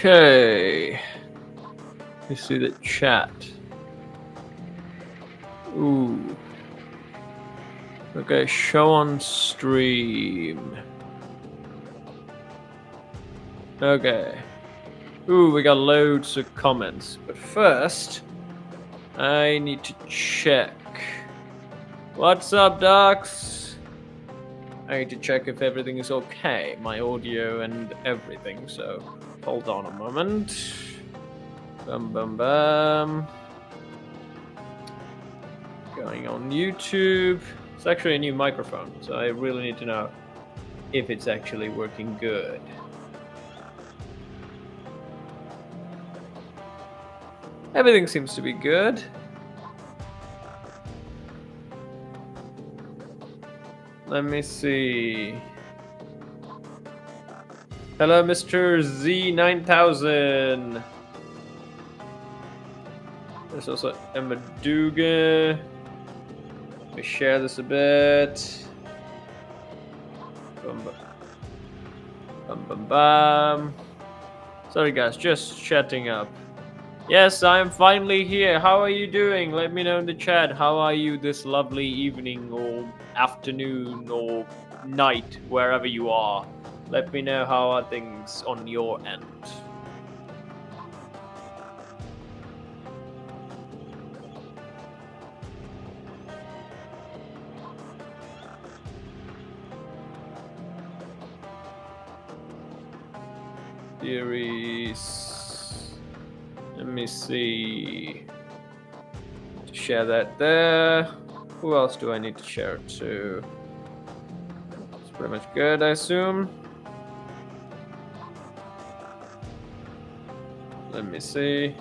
Okay. You see the chat. Ooh. Okay, show on stream. Okay. Ooh, we got loads of comments. But first, I need to check. What's up, docs? I need to check if everything is okay. My audio and everything, so hold on a moment. Bum bum bum. Going on YouTube. It's actually a new microphone, so I really need to know if it's actually working good. Everything seems to be good. Let me see. Hello, Mr. Z9000. There's also Emma Dugan. Let me share this a bit. Bum, bum. Bum, bum, bum. Sorry guys, just chatting up. Yes, I'm finally here. How are you doing? Let me know in the chat. How are you this lovely evening or afternoon or night, wherever you are? Let me know how are things on your end. Theories. Let me see. Share that there. Who else do I need to share it to? It's pretty much good, I assume. Let me see.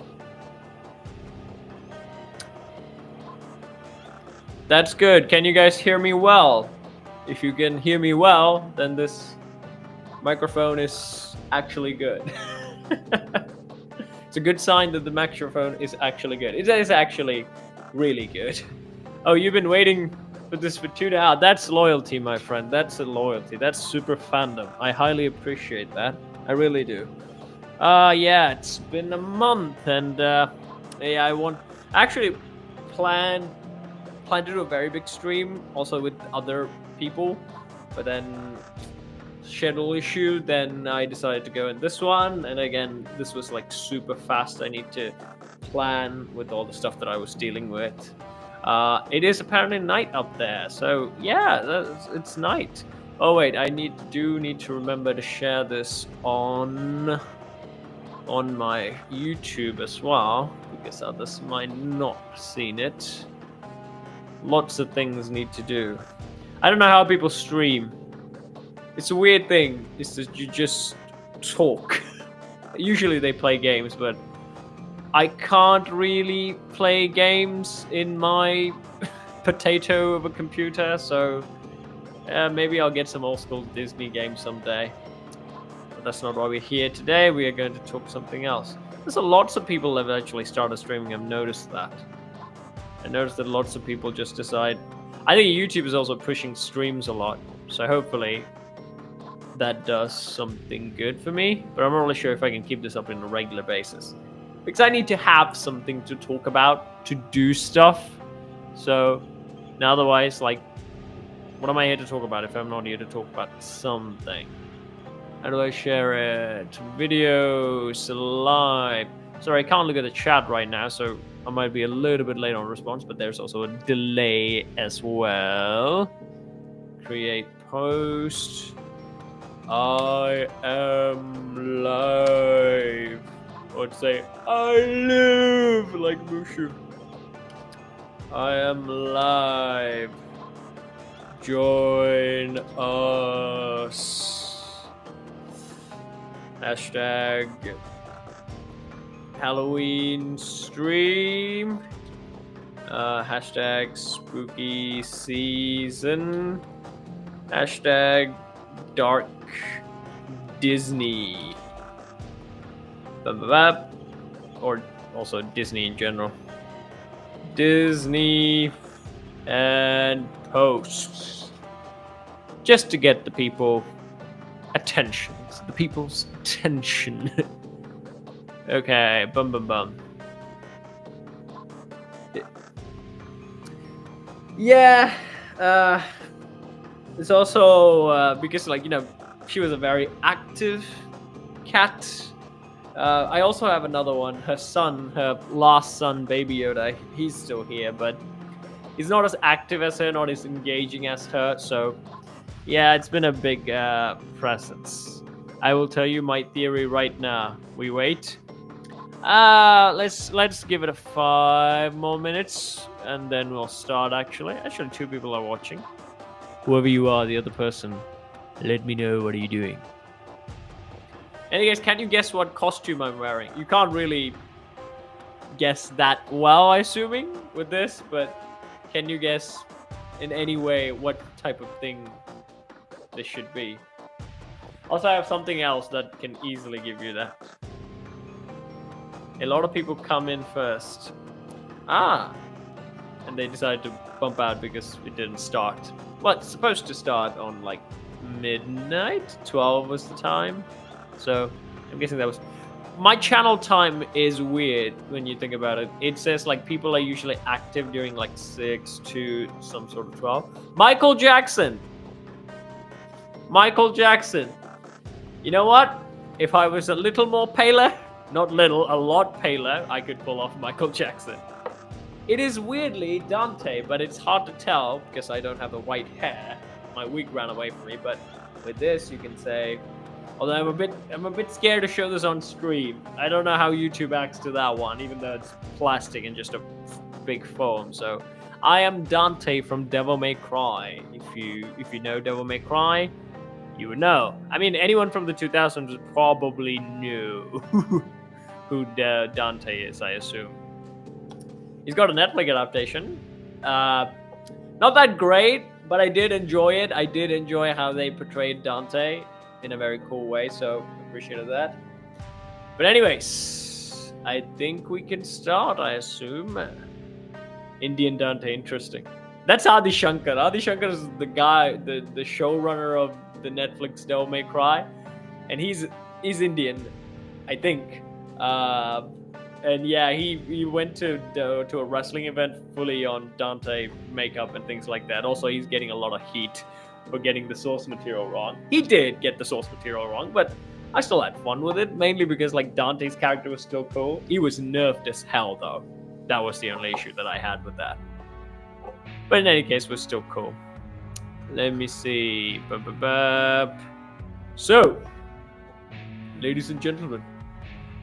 That's good. Can you guys hear me well? If you can hear me well, then this microphone is actually good. It's a good sign that the microphone is actually good. It is actually really good. Oh, you've been waiting for this for 2 hours. That's loyalty, my friend. That's a loyalty. That's super fandom. I highly appreciate that. I really do. Yeah, it's been a month, and yeah, I want actually plan to do a very big stream also with other people, but then schedule issue, then I decided to go in this one, and again this was like super fast. I need to plan with all the stuff that I was dealing with. It is apparently night up there, so yeah, it's night. Oh wait, I need to remember to share this on my YouTube as well, because others might not have seen it. Lots of things need to do. I don't know how people stream. It's a weird thing. It's that you just talk. Usually they play games, but I can't really play games in my potato of a computer, so maybe I'll get some old school Disney games someday. But that's not why we're here today. We are going to talk something else. There's lots of people that have actually started streaming. I've noticed that. I noticed that lots of people just decide. I think YouTube is also pushing streams a lot, so hopefully that does something good for me, but I'm not really sure if I can keep this up on a regular basis, because I need to have something to talk about, to do stuff. So now otherwise, like, what am I here to talk about if I'm not here to talk about something? How do I share it? Videos, live. Sorry, I can't look at the chat right now, so I might be a little bit late on response, but there's also a delay as well. Create post. I am live. I would say I live like Mushu. I am live. Join us. Hashtag Halloween stream. Hashtag spooky season. Hashtag dark Disney, or also Disney in general. Disney and posts, just to get the people attention. The people's attention. Okay, bum bum bum. Yeah, it's also because, like, she was a very active cat. I also have another one. Her son, her last son, Baby Yoda. He's still here, but he's not as active as her, not as engaging as her. So, yeah, it's been a big presence. I will tell you my theory right now. We wait. Let's give it a 5 more minutes, and then we'll start. Actually, 2 people are watching. Whoever you are, the other person, let me know what are you doing. Anyways, can you guess what costume I'm wearing? You can't really guess that well, I'm assuming, with this, but can you guess in any way what type of thing this should be? Also, I have something else that can easily give you that. A lot of people come in first. And they decide to bump out because it didn't start. Well, it's supposed to start on like midnight. 12 was the time. So I'm guessing that was... My channel time is weird when you think about it. It says like people are usually active during like 6 to some sort of 12. Michael Jackson. Michael Jackson. You know what? If I was a little more paler, not little, a lot paler, I could pull off Michael Jackson. It is weirdly Dante, but it's hard to tell because I don't have the white hair. My wig ran away from me, but with this you can say... Although I'm a bit scared to show this on stream. I don't know how YouTube acts to that one, even though it's plastic and just a big foam. So I am Dante from Devil May Cry. If you know Devil May Cry, you would know. I mean, anyone from the 2000s probably knew who Dante is, I assume. He's got a Netflix adaptation. Not that great, but I did enjoy it. I did enjoy how they portrayed Dante in a very cool way, so appreciated that. But anyways, I think we can start, I assume. Indian Dante, interesting. That's Adi Shankar. Adi Shankar is the guy, the showrunner of the Netflix Devil May Cry, and he's Indian, I think. And yeah, he went to a wrestling event fully on Dante makeup and things like that. Also, he's getting a lot of heat for getting the source material wrong. He did get the source material wrong, but I still had fun with it, mainly because like Dante's character was still cool. He was nerfed as hell though. That was the only issue that I had with that. But in any case, it was still cool. Let me see. So, ladies and gentlemen,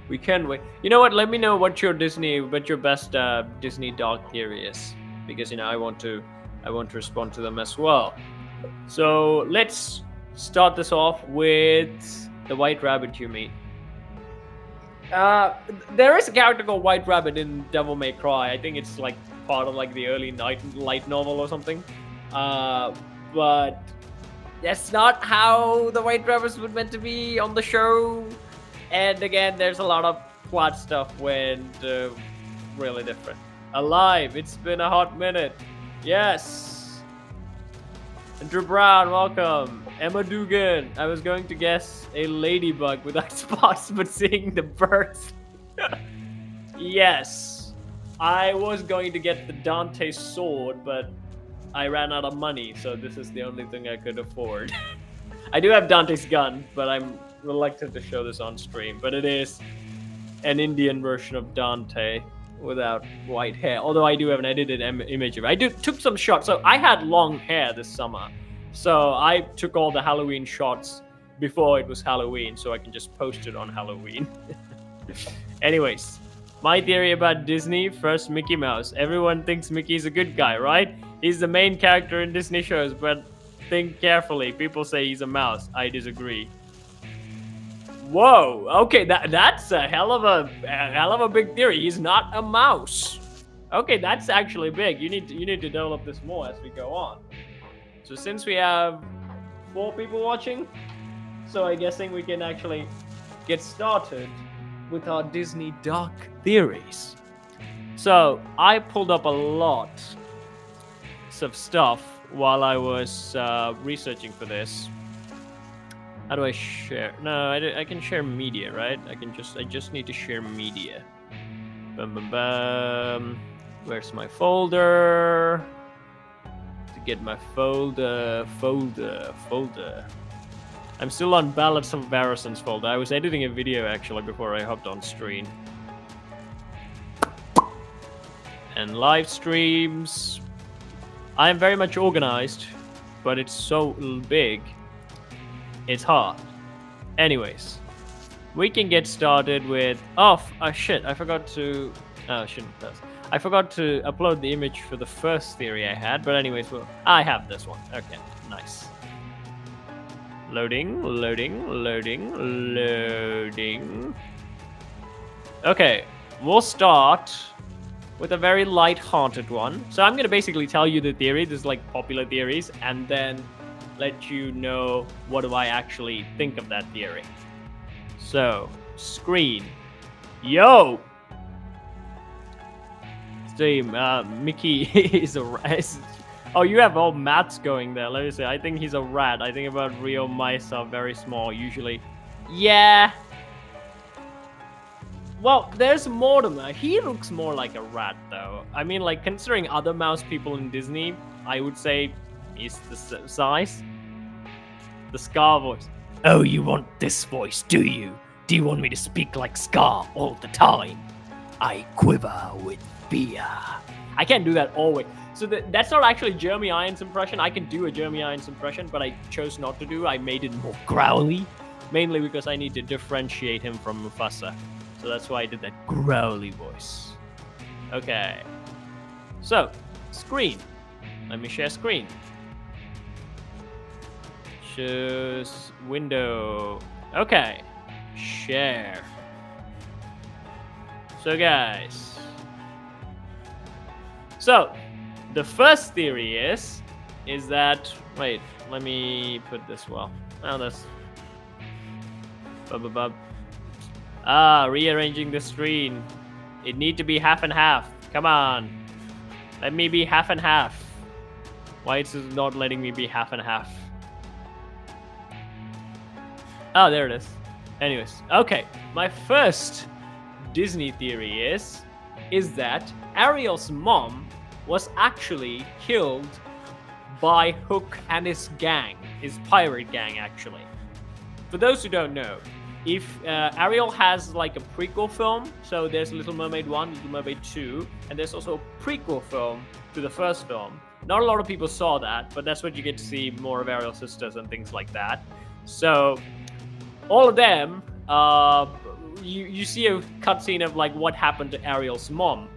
we can wait. You know what? Let me know what your best Disney dark theory is, because I want to respond to them as well. So let's start this off with the White Rabbit you meet. There is a character called White Rabbit in Devil May Cry. I think it's like part of like the early light novel or something. But that's not how the White Rabbits were meant to be on the show. And again, there's a lot of plot stuff went really different. Alive, it's been a hot minute. Yes. Andrew Brown, welcome. Emma Dugan, I was going to guess a ladybug with Xbox, but seeing the birds. Yes. I was going to get the Dante sword, but I ran out of money, so this is the only thing I could afford. I do have Dante's gun, but I'm reluctant to show this on stream. But it is an Indian version of Dante without white hair. Although I do have an edited image of it. I took some shots. So I had long hair this summer. So I took all the Halloween shots before it was Halloween, so I can just post it on Halloween. Anyways, my theory about Disney, first Mickey Mouse. Everyone thinks Mickey's a good guy, right? He's the main character in Disney shows, but think carefully. People say he's a mouse. I disagree. Whoa, okay, that's a hell of a big theory. He's not a mouse. Okay, that's actually big. You need to develop this more as we go on. So since we have 4 people watching, so I'm guessing we can actually get started with our Disney dark theories. So I pulled up a lot of stuff while I was researching for this. How do I share? No, I can share media, right? I just need to share media. Bum bum bum. Where's my folder? To get my folder. I'm still on Ballads of Barrison's folder. I was editing a video actually before I hopped on stream. And live streams. I am very much organized, but it's so big. It's hard. Anyways, we can get started with... Oh, shit, I forgot to... Oh, shouldn't have. I forgot to upload the image for the first theory I had, but anyways, well, I have this one. Okay, nice. Loading. Okay, we'll start with a very light-hearted one. So I'm gonna basically tell you the theory, this is like popular theories, and then let you know what do I actually think of that theory. So, screen. Yo! Steam, Mickey is a... Oh, you have all maths going there. Let me see. I think he's a rat. I think about real mice are very small, usually. Yeah. Well, there's Mortimer. He looks more like a rat, though. I mean, like, considering other mouse people in Disney, I would say he's the size. The Scar voice. Oh, you want this voice, do you? Do you want me to speak like Scar all the time? I quiver with fear. I can't do that always. So that's not actually Jeremy Irons' impression. I can do a Jeremy Irons impression, but I chose not to do. I made it more growly, mainly because I need to differentiate him from Mufasa. So that's why I did that growly voice. Okay. So, screen. Let me share screen. Choose window. Okay. Share. So guys. So, the first theory is that, wait, let me put this well. Oh, that's... rearranging the screen. It need to be half and half. Come on. Let me be half and half. Why is it not letting me be half and half? Oh, there it is. Anyways, okay. My first Disney theory is that Ariel's mom was actually killed by Hook and his gang, his pirate gang, actually. For those who don't know, if Ariel has like a prequel film, so there's Little Mermaid 1, Little Mermaid 2, and there's also a prequel film to the first film. Not a lot of people saw that, but that's what you get to see more of Ariel's sisters and things like that. So, all of them, you see a cutscene of like what happened to Ariel's mom.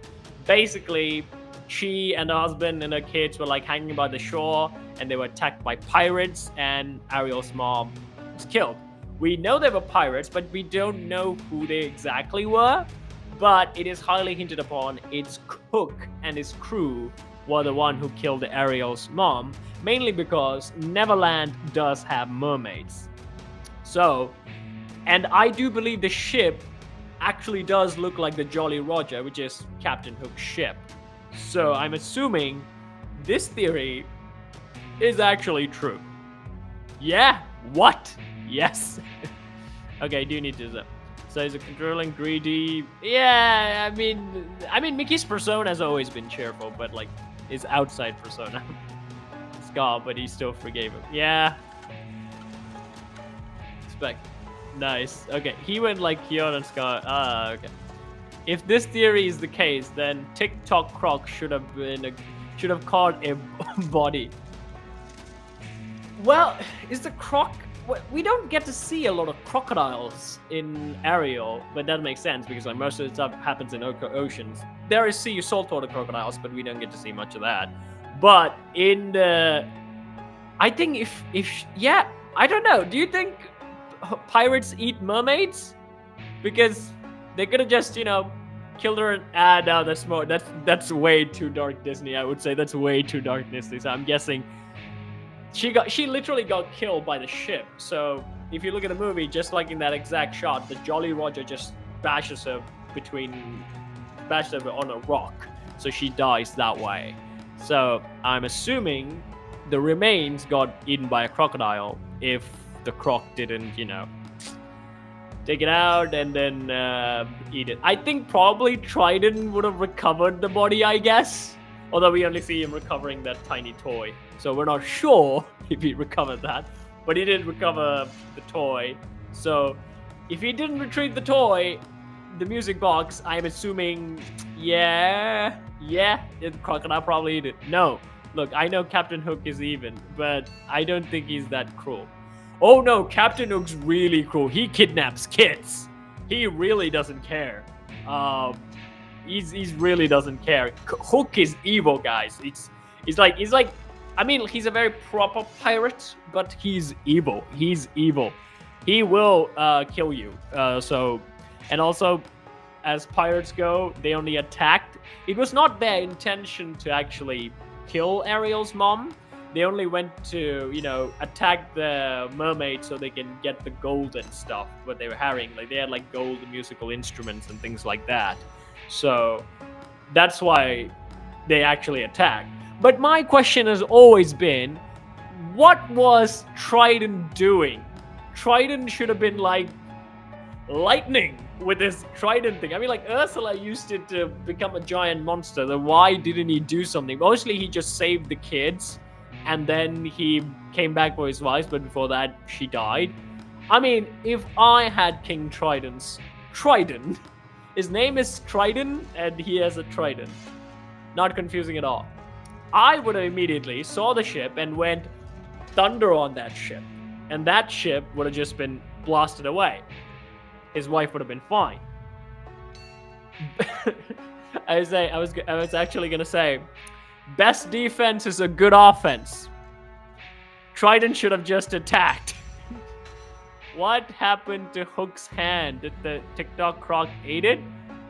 Basically, she and her husband and her kids were like hanging by the shore, and they were attacked by pirates, and Ariel's mom was killed. We know they were pirates, but we don't know who they exactly were. But it is highly hinted upon it's Hook and his crew were the one who killed Ariel's mom, mainly because Neverland does have mermaids. So, and I do believe the ship actually does look like the Jolly Roger, which is Captain Hook's ship. So I'm assuming this theory is actually true. Yeah? What? Yes. Okay, do you need to... So is it controlling, greedy? Yeah, I mean, Mickey's persona has always been cheerful, but like his outside persona. Scar, but he still forgave him. Yeah. Respect. Nice. Okay, he went like Kion and Scar. Ah, okay. If this theory is the case, then TikTok Croc should have called a body. Well, is the croc... We don't get to see a lot of crocodiles in Ariel, but that makes sense because like most of the stuff happens in oceans. There is sea saltwater crocodiles, but we don't get to see much of that. But in the... I think if yeah, I don't know. Do you think pirates eat mermaids? Because they could have just, you know, killed her and... no, that's more... That's way too dark Disney, I would say. That's way too dark Disney, so I'm guessing... She literally got killed by the ship. So if you look at the movie, just like in that exact shot, the Jolly Roger just bashes her on a rock. So she dies that way. So I'm assuming the remains got eaten by a crocodile if the croc didn't, take it out and then eat it. I think probably Trident would have recovered the body, I guess. Although we only see him recovering that tiny toy. So we're not sure if he recovered that. But he did recover the toy. So if he didn't retrieve the toy, the music box, I'm assuming, the crocodile probably ate it. No. Look, I know Captain Hook is even, but I don't think he's that cruel. Oh no, Captain Hook's really cruel. He kidnaps kids. He really doesn't care. He's really doesn't care. Hook is evil, guys. He's like. I mean, he's a very proper pirate, but he's evil. He's evil. He will kill you. And also, as pirates go, they only attacked. It was not their intention to actually kill Ariel's mom. They only went to, attack the mermaid so they can get the gold and stuff, what they were harrying. Like, they had, like, gold musical instruments and things like that. So, that's why they actually attacked. But my question has always been, what was Trident doing? Trident should have been, like, lightning with this trident thing. I mean, like, Ursula used it to become a giant monster. Then why didn't he do something? Mostly, he just saved the kids. And then he came back for his wife, but before that, she died. I mean, if I had King Trident's trident, his name is Trident, and he has a trident. Not confusing at all. I would have immediately saw the ship and went thunder on that ship. And that ship would have just been blasted away. His wife would have been fine. I was actually going to say, best defense is a good offense. Trident should have just attacked. What happened to Hook's hand? Did the TikTok croc eat it?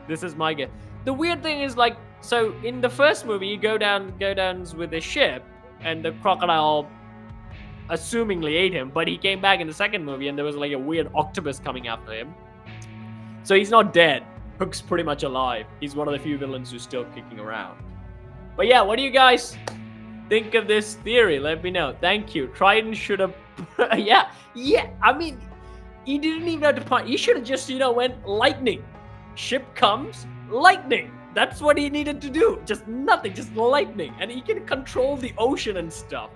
This is my guess. The weird thing is, like, so in the first movie, you go down with the ship, and the crocodile assumingly ate him, but he came back in the second movie, and there was like a weird octopus coming after him. So he's not dead. Hook's pretty much alive. He's one of the few villains who's still kicking around. But yeah, what do you guys think of this theory? Let me know. Thank you. Trident should have... yeah. I mean, he didn't even have to punch. He should have just, went lightning. Ship comes, lightning. That's what he needed to do. Just nothing, just lightning. And he can control the ocean and stuff.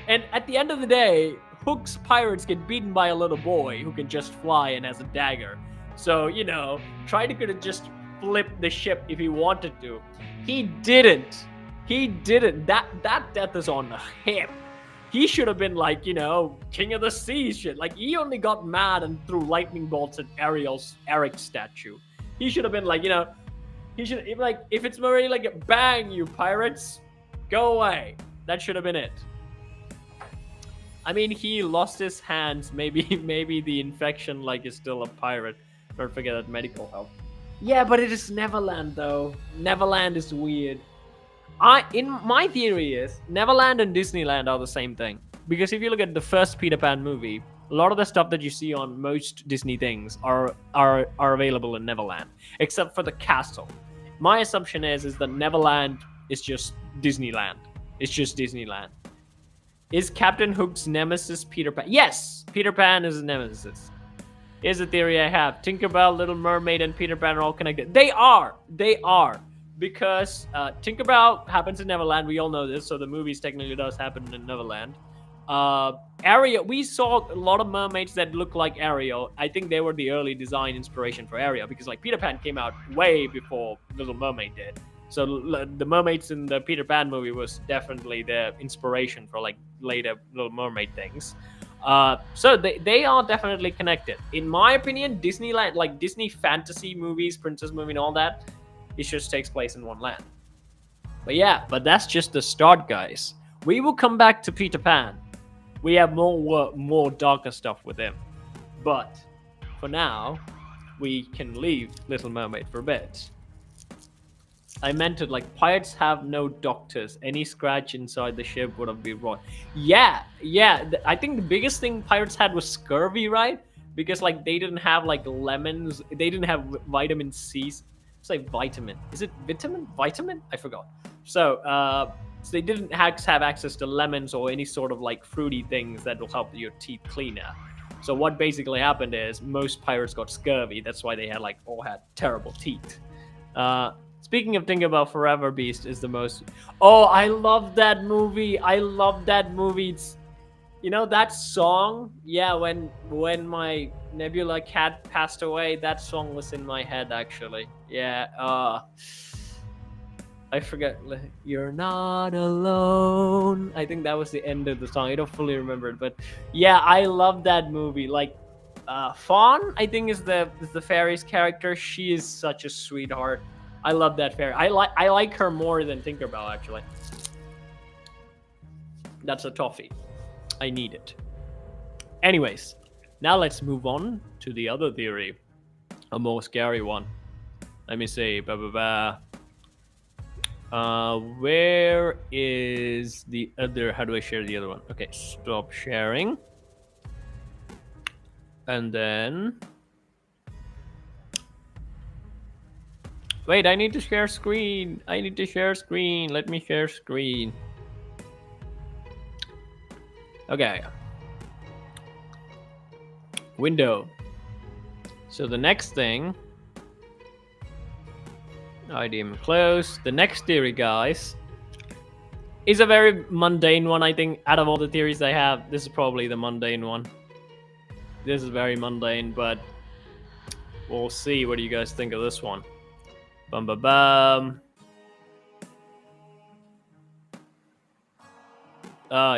And at the end of the day, Hook's pirates get beaten by a little boy who can just fly and has a dagger. So, Trident could have just flipped the ship if he wanted to. He didn't. That death is on him. He should have been like, king of the seas shit. Like, he only got mad and threw lightning bolts at Eric's statue. He should have been like, he should, like, if it's already like, bang, you pirates, go away. That should have been it. I mean, he lost his hands. Maybe the infection, like, is still a pirate. Don't forget that medical help. Yeah, but it is Neverland, though. Neverland is weird. My theory is Neverland and Disneyland are the same thing. Because if you look at the first Peter Pan movie, a lot of the stuff that you see on most Disney things are available in Neverland, except for the castle. My assumption is that Neverland is just Disneyland. It's just Disneyland. Is Captain Hook's nemesis Peter Pan? Yes, Peter Pan is a nemesis. Here's a theory I have. Tinkerbell, Little Mermaid, and Peter Pan are all connected. They are. Because Tinkerbell happens in Neverland. We all know this, so the movies technically does happen in Neverland. Ariel, we saw a lot of mermaids that look like Ariel. I think they were the early design inspiration for Ariel, because like Peter Pan came out way before Little Mermaid did. So the mermaids in the Peter Pan movie was definitely the inspiration for like later Little Mermaid things. So they are definitely connected. In my opinion, Disneyland, like Disney fantasy movies, princess movie and all that, it just takes place in one land. But that's just the start, guys. We will come back to Peter Pan. We have more darker stuff with him. But for now, we can leave Little Mermaid for a bit. I meant it like pirates have no doctors. Any scratch inside the ship would have been wrong. Yeah. I think the biggest thing pirates had was scurvy, right? Because like they didn't have like lemons. They didn't have vitamin C. Say vitamin. Is it vitamin? Vitamin? I forgot. So they didn't have access to lemons or any sort of like fruity things that will help your teeth cleaner. So what basically happened is most pirates got scurvy. That's why they had like all had terrible teeth. Speaking of thinking about Forever Beast is the most. Oh, I love that movie. I love that movie. It's, you know that song? Yeah, when my Nebula cat passed away, that song was in my head actually. Yeah. I forget. You're not alone. I think that was the end of the song. I don't fully remember it, but yeah, I love that movie. Like, Fawn, I think is the fairy's character. She is such a sweetheart. I love that fairy. I like her more than Tinkerbell actually. That's a toffee. I need it. Anyways, now let's move on to the other theory, a more scary one. Let me see. Where is the other? How do I share the other one? Okay, stop sharing. And then wait, I need to share screen. I need to share screen. Let me share screen. Okay. Window. So the next thing, IDM close. The next theory, guys, is a very mundane one. I think out of all the theories I have, this is probably the mundane one. This is very mundane, but we'll see. What do you guys think of this one? Bum bum bum.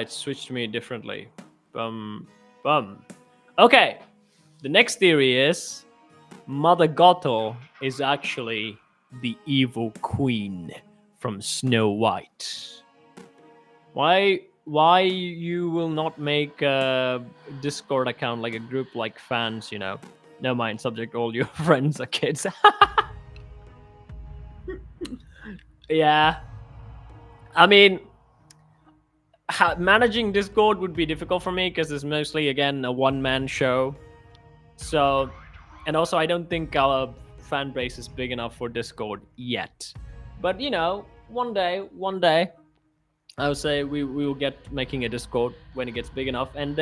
It switched me differently. Bum bum. Okay. The next theory is Mother Gothel is actually the evil queen from Snow White. Why you will not make a Discord account, like a group, like fans, you know? Never mind, subject, all your friends are kids. Yeah. I mean, managing Discord would be difficult for me because it's mostly, again, a one-man show. So, and also I don't think our fan base is big enough for Discord yet. But, you know, one day, I would say we will get making a Discord when it gets big enough. And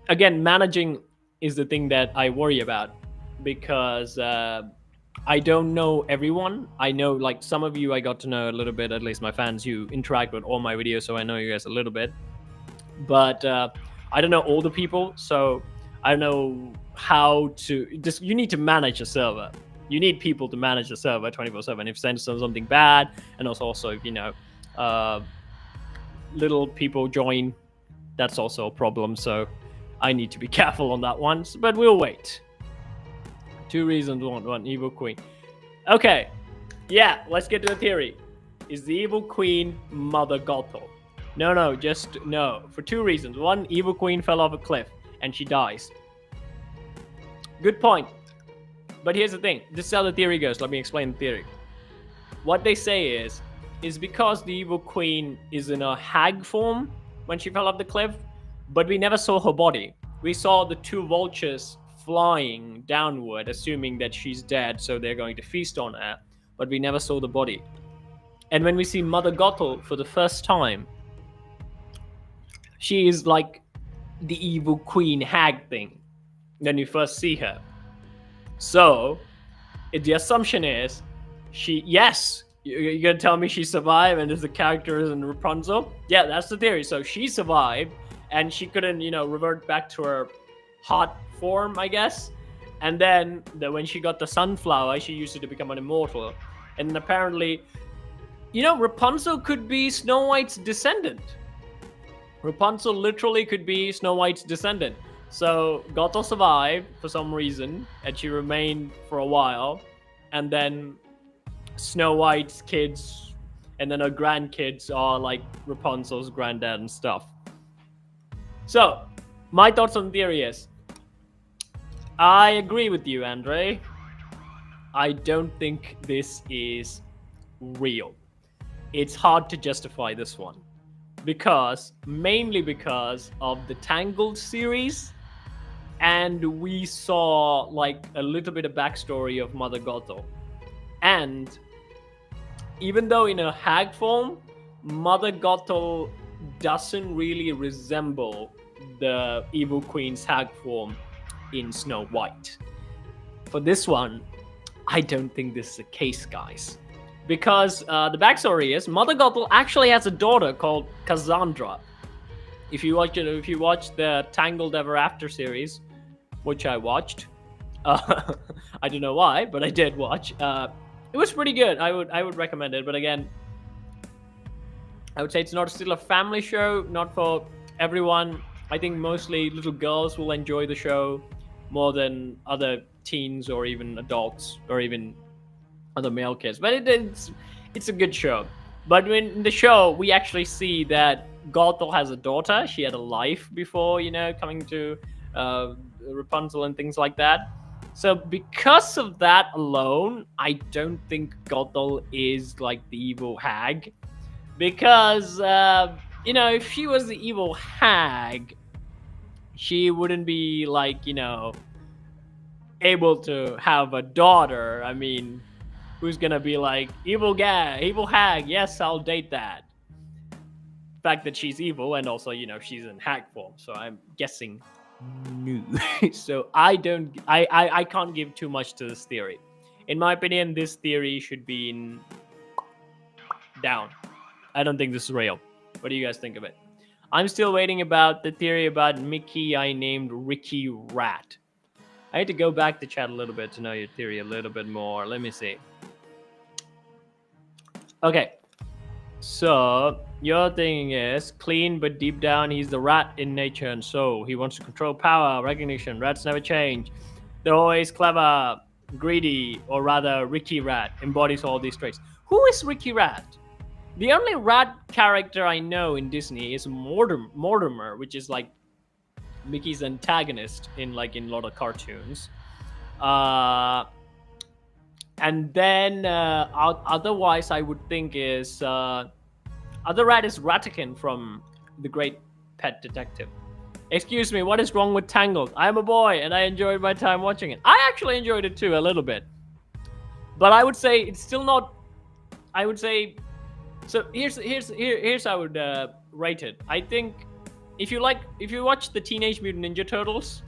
again, managing is the thing that I worry about because I don't know everyone. I know like some of you I got to know a little bit, at least my fans who interact with all my videos, so I know you guys a little bit. But I don't know all the people, so I don't know how to. Just you need to manage a server. You need people to manage the server 24/7. If sends something bad, and also if you know little people join, that's also a problem. So I need to be careful on that one. But we'll wait. 2 reasons, one evil queen. Okay, yeah, let's get to the theory. Is the evil queen Mother Gothel? No, just no. For 2 reasons. 1, evil queen fell off a cliff and she dies. Good point. But here's the thing. This is how the theory goes. Let me explain the theory. What they say is because the evil queen is in a hag form when she fell off the cliff, but we never saw her body. We saw the 2 vultures flying downward, assuming that she's dead, so they're going to feast on her, but we never saw the body. And when we see Mother Gothel for the first time, she is like the evil queen hag thing when you first see her. So the assumption is yes, you're gonna tell me she survived and is the character in Rapunzel? Yeah, that's the theory. So she survived and she couldn't, revert back to her hot form, I guess. And then when she got the sunflower, she used it to become an immortal. And apparently, Rapunzel could be Snow White's descendant. Rapunzel literally could be Snow White's descendant. So Gothel survived for some reason, and she remained for a while. And then Snow White's kids, and then her grandkids are like Rapunzel's granddad and stuff. So, my thoughts on the theory is, I agree with you, Andre. I don't think this is real. It's hard to justify this one. Mainly because of the Tangled series, and we saw like a little bit of backstory of Mother Gothel. And even though in a hag form, Mother Gothel doesn't really resemble the evil queen's hag form in Snow White. For this one, I don't think this is the case, guys. Because the backstory is Mother Gothel actually has a daughter called Cassandra. If you watch the Tangled Ever After series, which I watched, I don't know why, but I did watch. It was pretty good. I would recommend it. But again, I would say it's not still a family show, not for everyone. I think mostly little girls will enjoy the show more than other teens or even adults or even other male kids. But it's a good show. But in the show, we actually see that Gothel has a daughter. She had a life before, coming to Rapunzel and things like that. So because of that alone, I don't think Gothel is like the evil hag. Because, if she was the evil hag, she wouldn't be like, able to have a daughter. I mean, who's gonna be like, evil hag, yes, I'll date that. The fact that she's evil and also, she's in hag form. So I'm guessing no. So I can't give too much to this theory. In my opinion, this theory should be down. I don't think this is real. What do you guys think of it? I'm still waiting about the theory about Mickey I named Ricky Rat. I had to go back to chat a little bit to know your theory a little bit more. Let me see. Okay. So, your thing is clean, but deep down he's the rat in nature and soul. He wants to control power, recognition. Rats never change. They're always clever, greedy, or rather Ricky Rat embodies all these traits. Who is Ricky Rat? The only rat character I know in Disney is Mortimer, which is like Mickey's antagonist in a lot of cartoons. And then otherwise I would think is other rat is Ratican from The Great Pet Detective. Excuse me, what is wrong with Tangled? I'm a boy and I enjoyed my time watching it. I actually enjoyed it too a little bit. But I would say it's still not. I would say. So here's how I would rate it. I think if you watch the Teenage Mutant Ninja Turtles,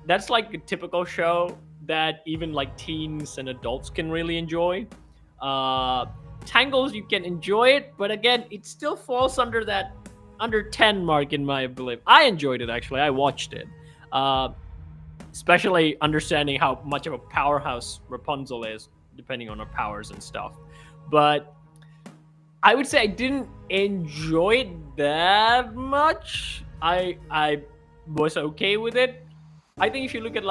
that's like a typical show that even like teens and adults can really enjoy. Tangles, you can enjoy it, but again, it still falls under that under 10 mark in my belief. I enjoyed it actually. I watched it, especially understanding how much of a powerhouse Rapunzel is, depending on her powers and stuff. But I would say I didn't enjoy it that much. I was okay with it. I think if you look at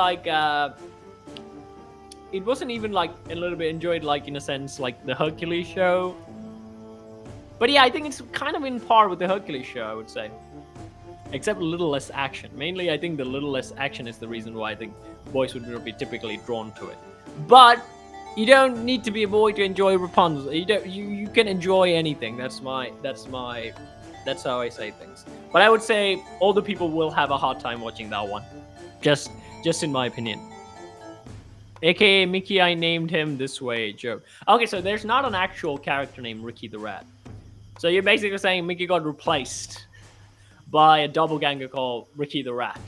it wasn't even like a little bit enjoyed in a sense like the Hercules show. But yeah, I think it's kind of in par with the Hercules show, I would say. Except a little less action. Mainly, I think the little less action is the reason why I think boys would not be typically drawn to it. But you don't need to be a boy to enjoy Rapunzel. You can enjoy anything. That's how I say things. But I would say older people will have a hard time watching that one. Just in my opinion. AKA Mickey, I named him this way, joke. Okay, so there's not an actual character named Ricky the Rat. So you're basically saying Mickey got replaced by a doppelganger called Ricky the Rat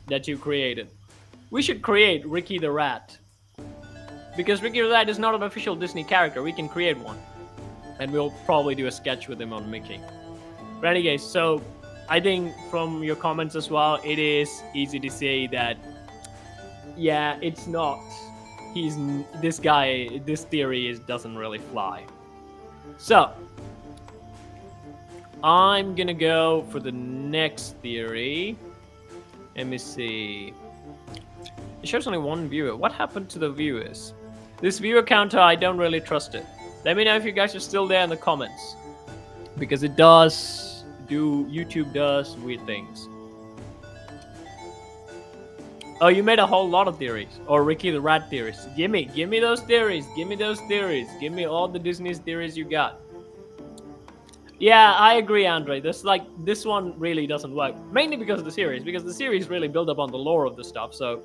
that you created. We should create Ricky the Rat. Because Ricky the Rat is not an official Disney character. We can create one. And we'll probably do a sketch with him on Mickey. But anyways, so I think from your comments as well, it is easy to say that, yeah, it's not. This theory doesn't really fly. So, I'm gonna go for the next theory. Let me see. It shows only one viewer. What happened to the viewers? This viewer counter, I don't really trust it. Let me know if you guys are still there in the comments. Because YouTube does weird things. Oh, you made a whole lot of theories. Or Ricky the Rat theories. Give me those theories. Give me those theories. Give me all the Disney's theories you got. Yeah, I agree, Andre. This one really doesn't work. Mainly because of the series. Because the series really build up on the lore of the stuff. So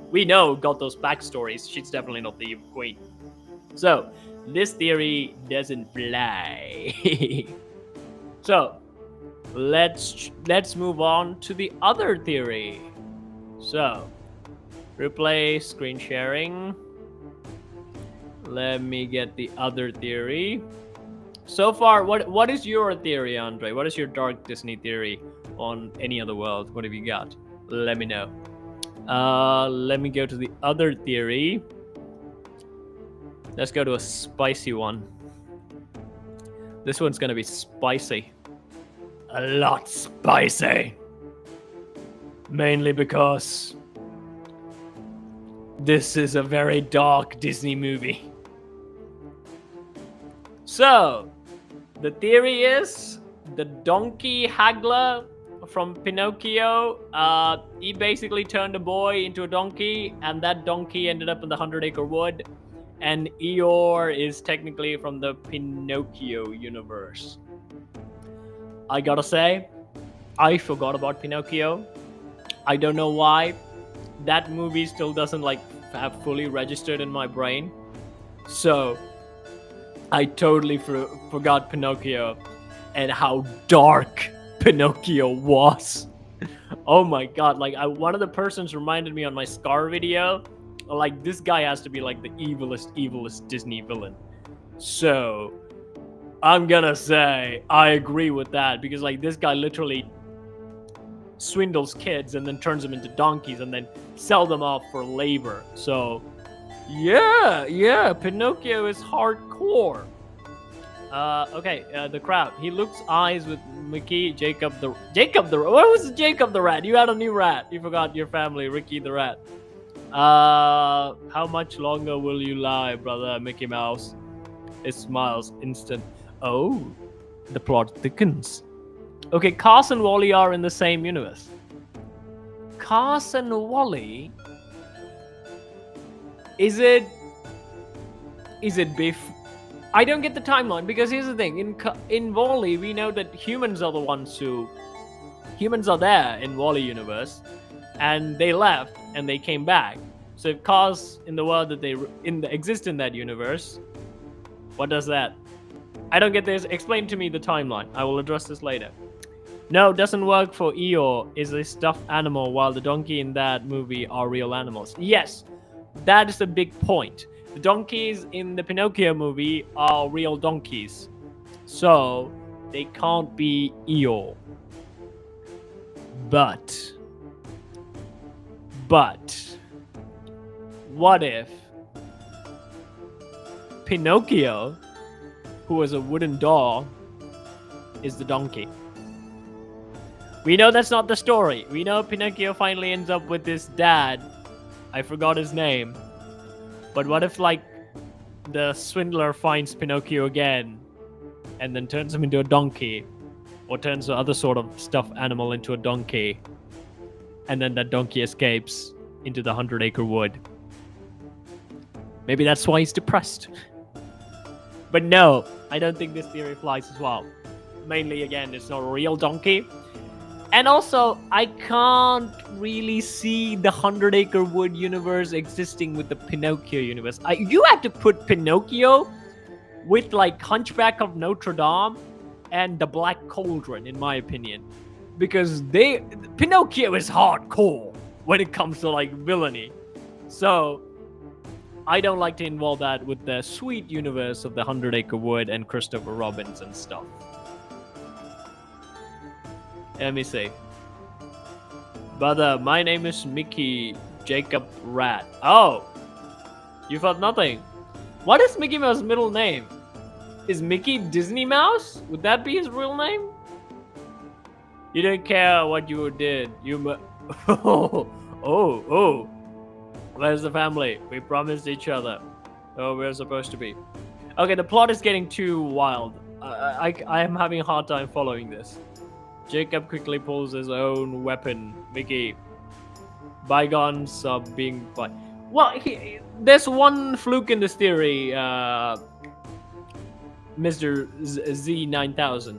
we know got those backstories. She's definitely not the evil queen. So this theory doesn't fly. So let's move on to the other theory. So, replay screen sharing. Let me get the other theory. So far, what is your theory, Andre? What is your Dark Disney theory on any other world? What have you got? Let me know. Let me go to the other theory. Let's go to a spicy one. This one's gonna be spicy. A lot spicy. Mainly because this is a very dark Disney movie. So, the theory is the donkey haggler from Pinocchio, he basically turned a boy into a donkey, and that donkey ended up in the 100-Acre Wood, and Eeyore is technically from the Pinocchio universe. I gotta say, I forgot about Pinocchio. I don't know why. That movie still doesn't like have fully registered in my brain. So, I totally forgot Pinocchio and how dark Pinocchio was. Oh my god, like one of the persons reminded me on my Scar video, like this guy has to be like the evilest Disney villain. So I'm gonna say I agree with that, because like this guy literally swindles kids and then turns them into donkeys and then sell them off for labor. So yeah, Pinocchio is hardcore. Okay, the crowd. He looks eyes with Mickey, Jacob the what was Jacob the rat? You had a new rat. You forgot your family, Ricky the rat. How much longer will you lie, brother Mickey Mouse? It smiles instant. Oh, the plot thickens. Okay, Cars and Wally are in the same universe. Cars and Wally? Is it Biff? I don't get the timeline, because here's the thing. In Wall-E, we know that humans are the ones who... Humans are there in Wall-E universe, and they left, and they came back. So if cars in the world that they exist in that universe, what does that? I don't get this. Explain to me the timeline. I will address this later. No, doesn't work for Eeyore. Is a stuffed animal, while the donkey in that movie are real animals. Yes, that is a big point. The donkeys in the Pinocchio movie are real donkeys. So, they can't be Eeyore. But, what if Pinocchio, who was a wooden doll, is the donkey? We know that's not the story. We know Pinocchio finally ends up with his dad. I forgot his name. But what if, like, the swindler finds Pinocchio again and then turns him into a donkey, or turns the other sort of stuffed animal into a donkey, and then that donkey escapes into the 100-Acre Wood? Maybe that's why he's depressed. But no, I don't think this theory flies as well. Mainly, again, it's not a real donkey. And also, I can't really see the 100-Acre Wood universe existing with the Pinocchio universe. You have to put Pinocchio with, like, Hunchback of Notre Dame and the Black Cauldron, in my opinion. Because Pinocchio is hardcore when it comes to, like, villainy. So, I don't like to involve that with the sweet universe of the 100-Acre Wood and Christopher Robins and stuff. Let me see. Brother, my name is Mickey Jacob Rat. Oh! You thought nothing. What is Mickey Mouse's middle name? Is Mickey Disney Mouse? Would that be his real name? You don't care what you did. Oh. Where's the family? We promised each other. Oh, we're supposed to be. Okay, the plot is getting too wild. I am having a hard time following this. Jacob quickly pulls his own weapon. Mickey. Bygones are being... Well, there's one fluke in this theory, Mr. Z9000.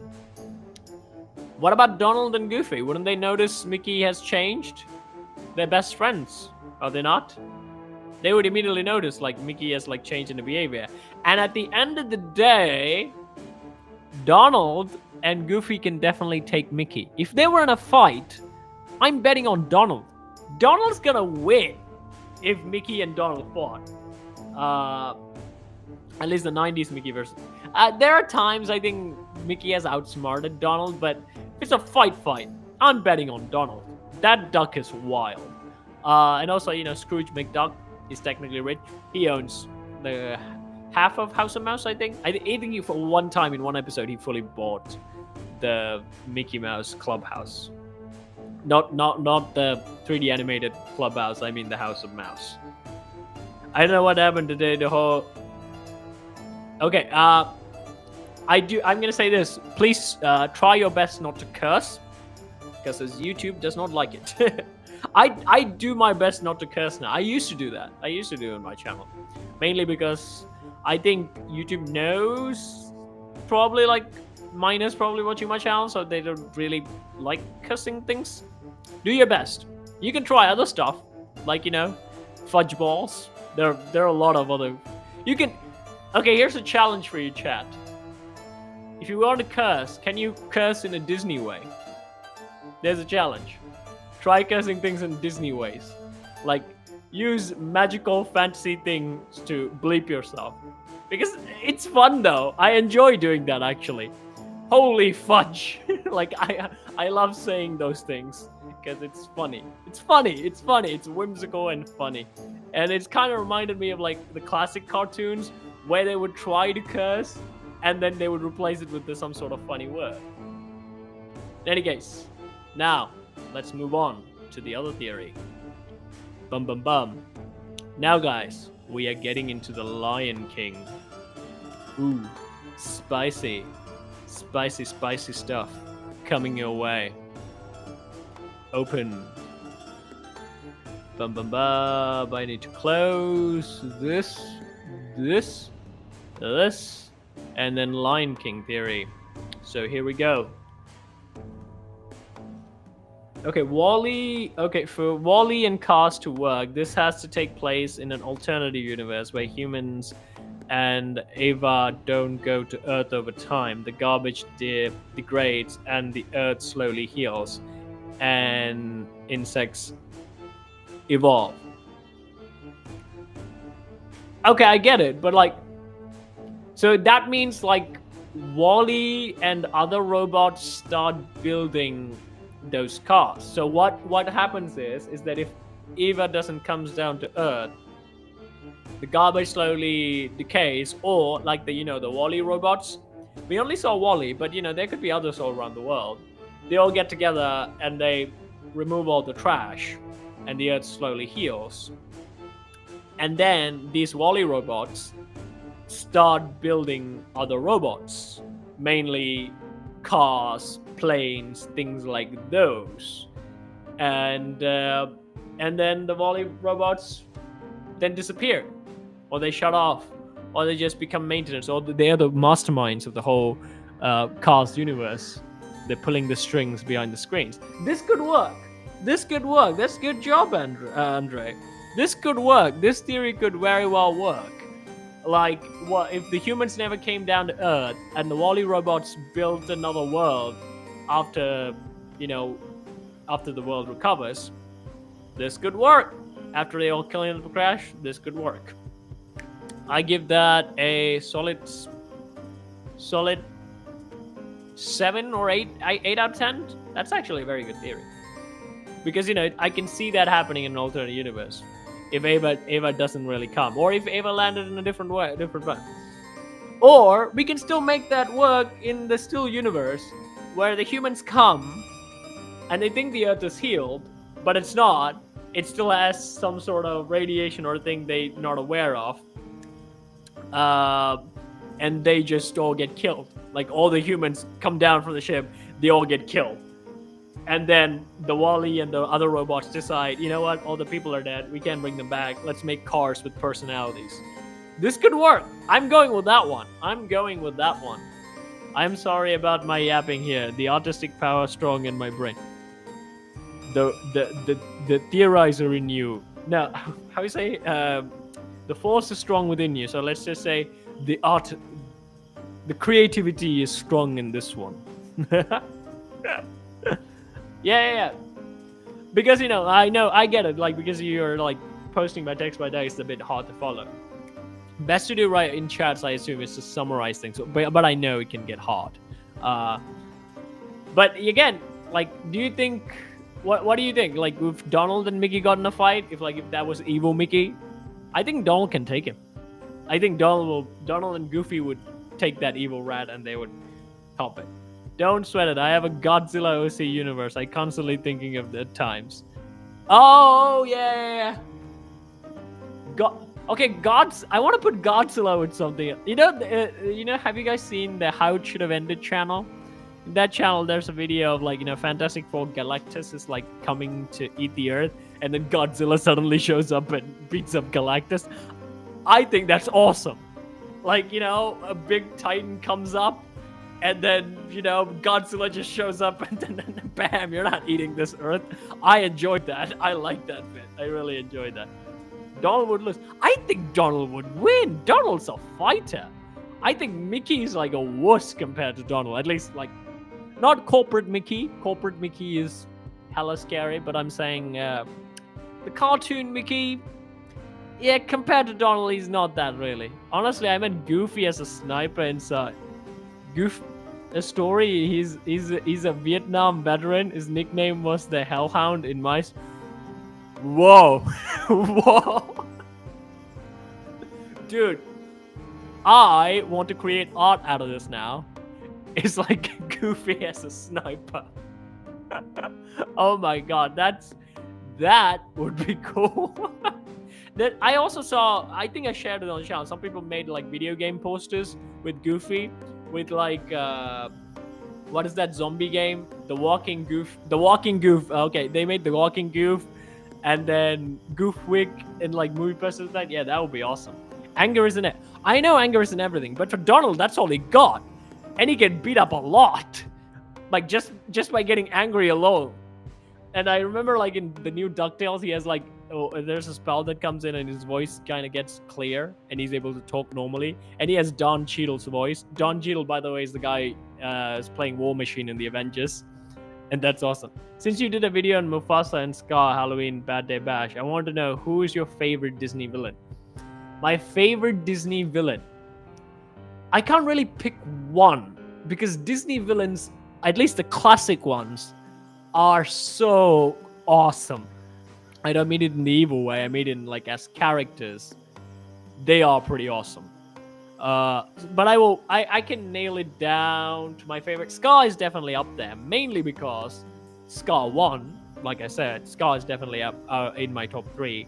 What about Donald and Goofy? Wouldn't they notice Mickey has changed? They're best friends, are they not? They would immediately notice, like, Mickey has, like, changed in the behavior. And at the end of the day, Donald and Goofy can definitely take Mickey. If they were in a fight, I'm betting on Donald. Donald's gonna win if Mickey and Donald fought. At least the 90s Mickey versus. There are times I think Mickey has outsmarted Donald, but if it's a fight, I'm betting on Donald. That duck is wild. And also, Scrooge McDuck is technically rich. He owns the half of House of Mouse, I think. I think for one time in one episode he fully bought the Mickey Mouse clubhouse. Not the 3D animated clubhouse. I mean the House of Mouse. I don't know what happened today. The whole. Okay. I'm gonna say this. Please try your best not to curse, because YouTube does not like it. I do my best not to curse now. I used to do that. I used to do it on my channel, mainly because I think YouTube knows probably mine is probably watching my channel, so they don't really like cursing things. Do your best. You can try other stuff, like fudge balls. There are a lot of other. You can. Okay, here's a challenge for you, chat. If you want to curse, can you curse in a Disney way? There's a challenge. Try cursing things in Disney ways. Like, use magical fantasy things to bleep yourself. Because it's fun though. I enjoy doing that actually. Holy fudge. I love saying those things because it's funny. It's funny. It's whimsical and funny. And it's kind of reminded me of the classic cartoons where they would try to curse and then they would replace it with some sort of funny word. In any case, now let's move on to the other theory. Bum bum bum. Now guys, we are getting into the Lion King. Ooh, spicy stuff coming your way. Open. Bum bum bum. I need to close this, and then Lion King theory. So here we go. Okay, WALL-E. Okay, for WALL-E and Cars to work, this has to take place in an alternative universe where humans and Ava don't go to Earth over time. The garbage degrades and the Earth slowly heals, and insects evolve. Okay, I get it, but so that means WALL-E and other robots start building those cars. So what happens is that if Eva doesn't comes down to Earth, the garbage slowly decays, or the WALL-E robots. We only saw WALL-E, but there could be others all around the world. They all get together and they remove all the trash, and the Earth slowly heals. And then these WALL-E robots start building other robots, mainly cars, planes, things like those. And then the WALL-E robots then disappear, or they shut off, or they just become maintenance, or they are the masterminds of the whole Cars universe. They're pulling the strings behind the screens. This could work. That's a good job, Andre. This could work. This theory could very well work. What if the humans never came down to Earth and the WALL-E robots built another world after the world recovers? This could work. After they all kill in the crash, this could work. I give that a solid 7 or 8 out of 10. That's actually a very good theory. Because I can see that happening in an alternate universe. If Ava doesn't really come, or if Ava landed in a different way. Or we can still make that work in the still universe where the humans come and they think the Earth is healed, but it's not. It still has some sort of radiation or thing they're not aware of. And they just all get killed. All the humans come down from the ship, they all get killed. And then the WALL-E and the other robots decide, you know what, all the people are dead, we can't bring them back, let's make cars with personalities. This could work. I'm going with that one. I'm sorry about my yapping here. The artistic power strong in my brain. The theorizer in you. No, how you say? The force is strong within you. So let's just say the creativity is strong in this one. Yeah. Because I get it. Like because you're like posting by text it's a bit hard to follow. Best to do right in chats, I assume, is to summarize things. But I know it can get hard. But again, like, do you think? What do you think? Like, if Donald and Mickey got in a fight, if that was evil Mickey, I think Donald can take him. I think Donald and Goofy would take that evil rat and they would top it. Don't sweat it. I have a Godzilla OC universe. I constantly thinking of the times. Oh yeah. I want to put Godzilla with something. Have you guys seen the How It Should Have Ended channel? In that channel, there's a video of Fantastic Four Galactus is like coming to eat the Earth, and then Godzilla suddenly shows up and beats up Galactus. I think that's awesome. A big Titan comes up, and then Godzilla just shows up, and then bam, you're not eating this Earth. I enjoyed that. I like that bit. I really enjoyed that. Donald would lose. I think Donald would win. Donald's a fighter. I think Mickey's like a wuss compared to Donald. At least not corporate Mickey. Corporate Mickey is hella scary, but I'm saying the cartoon Mickey, yeah, compared to Donald, he's not that really. Honestly, I meant Goofy as a sniper inside. A story. He's a Vietnam veteran. His nickname was the Hellhound in my. Whoa. Whoa. Dude, I want to create art out of this now. It's like Goofy as a sniper. Oh my god, that would be cool. That I also saw, I think I shared it on the channel. Some people made video game posters with Goofy, with what is that zombie game? The Walking Goof. Okay, they made the Walking Goof, and then Goofwick in movie posters. Yeah, that would be awesome. Anger isn't it. I know anger isn't everything, but for Donald, that's all he got, and he can beat up a lot, just by getting angry alone. And I remember in the new DuckTales, he has there's a spell that comes in and his voice kind of gets clear and he's able to talk normally. And he has Don Cheadle's voice. Don Cheadle, by the way, is the guy is playing War Machine in the Avengers. And that's awesome. Since you did a video on Mufasa and Scar Halloween Bad Day Bash, I want to know, who is your favorite Disney villain? My favorite Disney villain. I can't really pick one because Disney villains, at least the classic ones, are so awesome. I don't mean it in the evil way. I mean it as characters. They are pretty awesome. But I can nail it down to my favorite. Scar is definitely up there, mainly because Scar 1, like I said, Scar is definitely up in my top 3.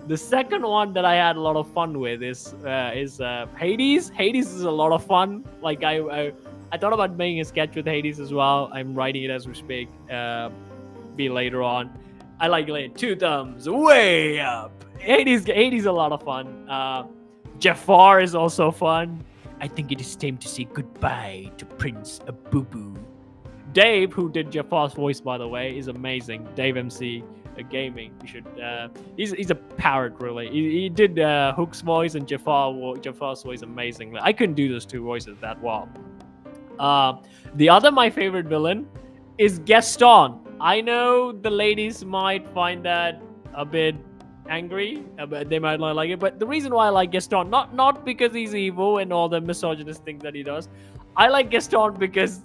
The second one that I had a lot of fun with is Hades. Hades is a lot of fun. I thought about making a sketch with Hades as well. I'm writing it as we speak. Be later on. I like it. 2 thumbs way up. Hades a lot of fun. Jafar is also fun. I think it is time to say goodbye to Prince Abubu. Dave, who did Jafar's voice, by the way, is amazing. Dave MC Gaming. You should. He's a parrot, really. He did Hook's voice and Jafar's voice amazingly. I couldn't do those 2 voices that well. My favorite villain is Gaston. I know the ladies might find that a bit angry, but they might not like it. But the reason why I like Gaston, not because he's evil and all the misogynist things that he does. I like Gaston because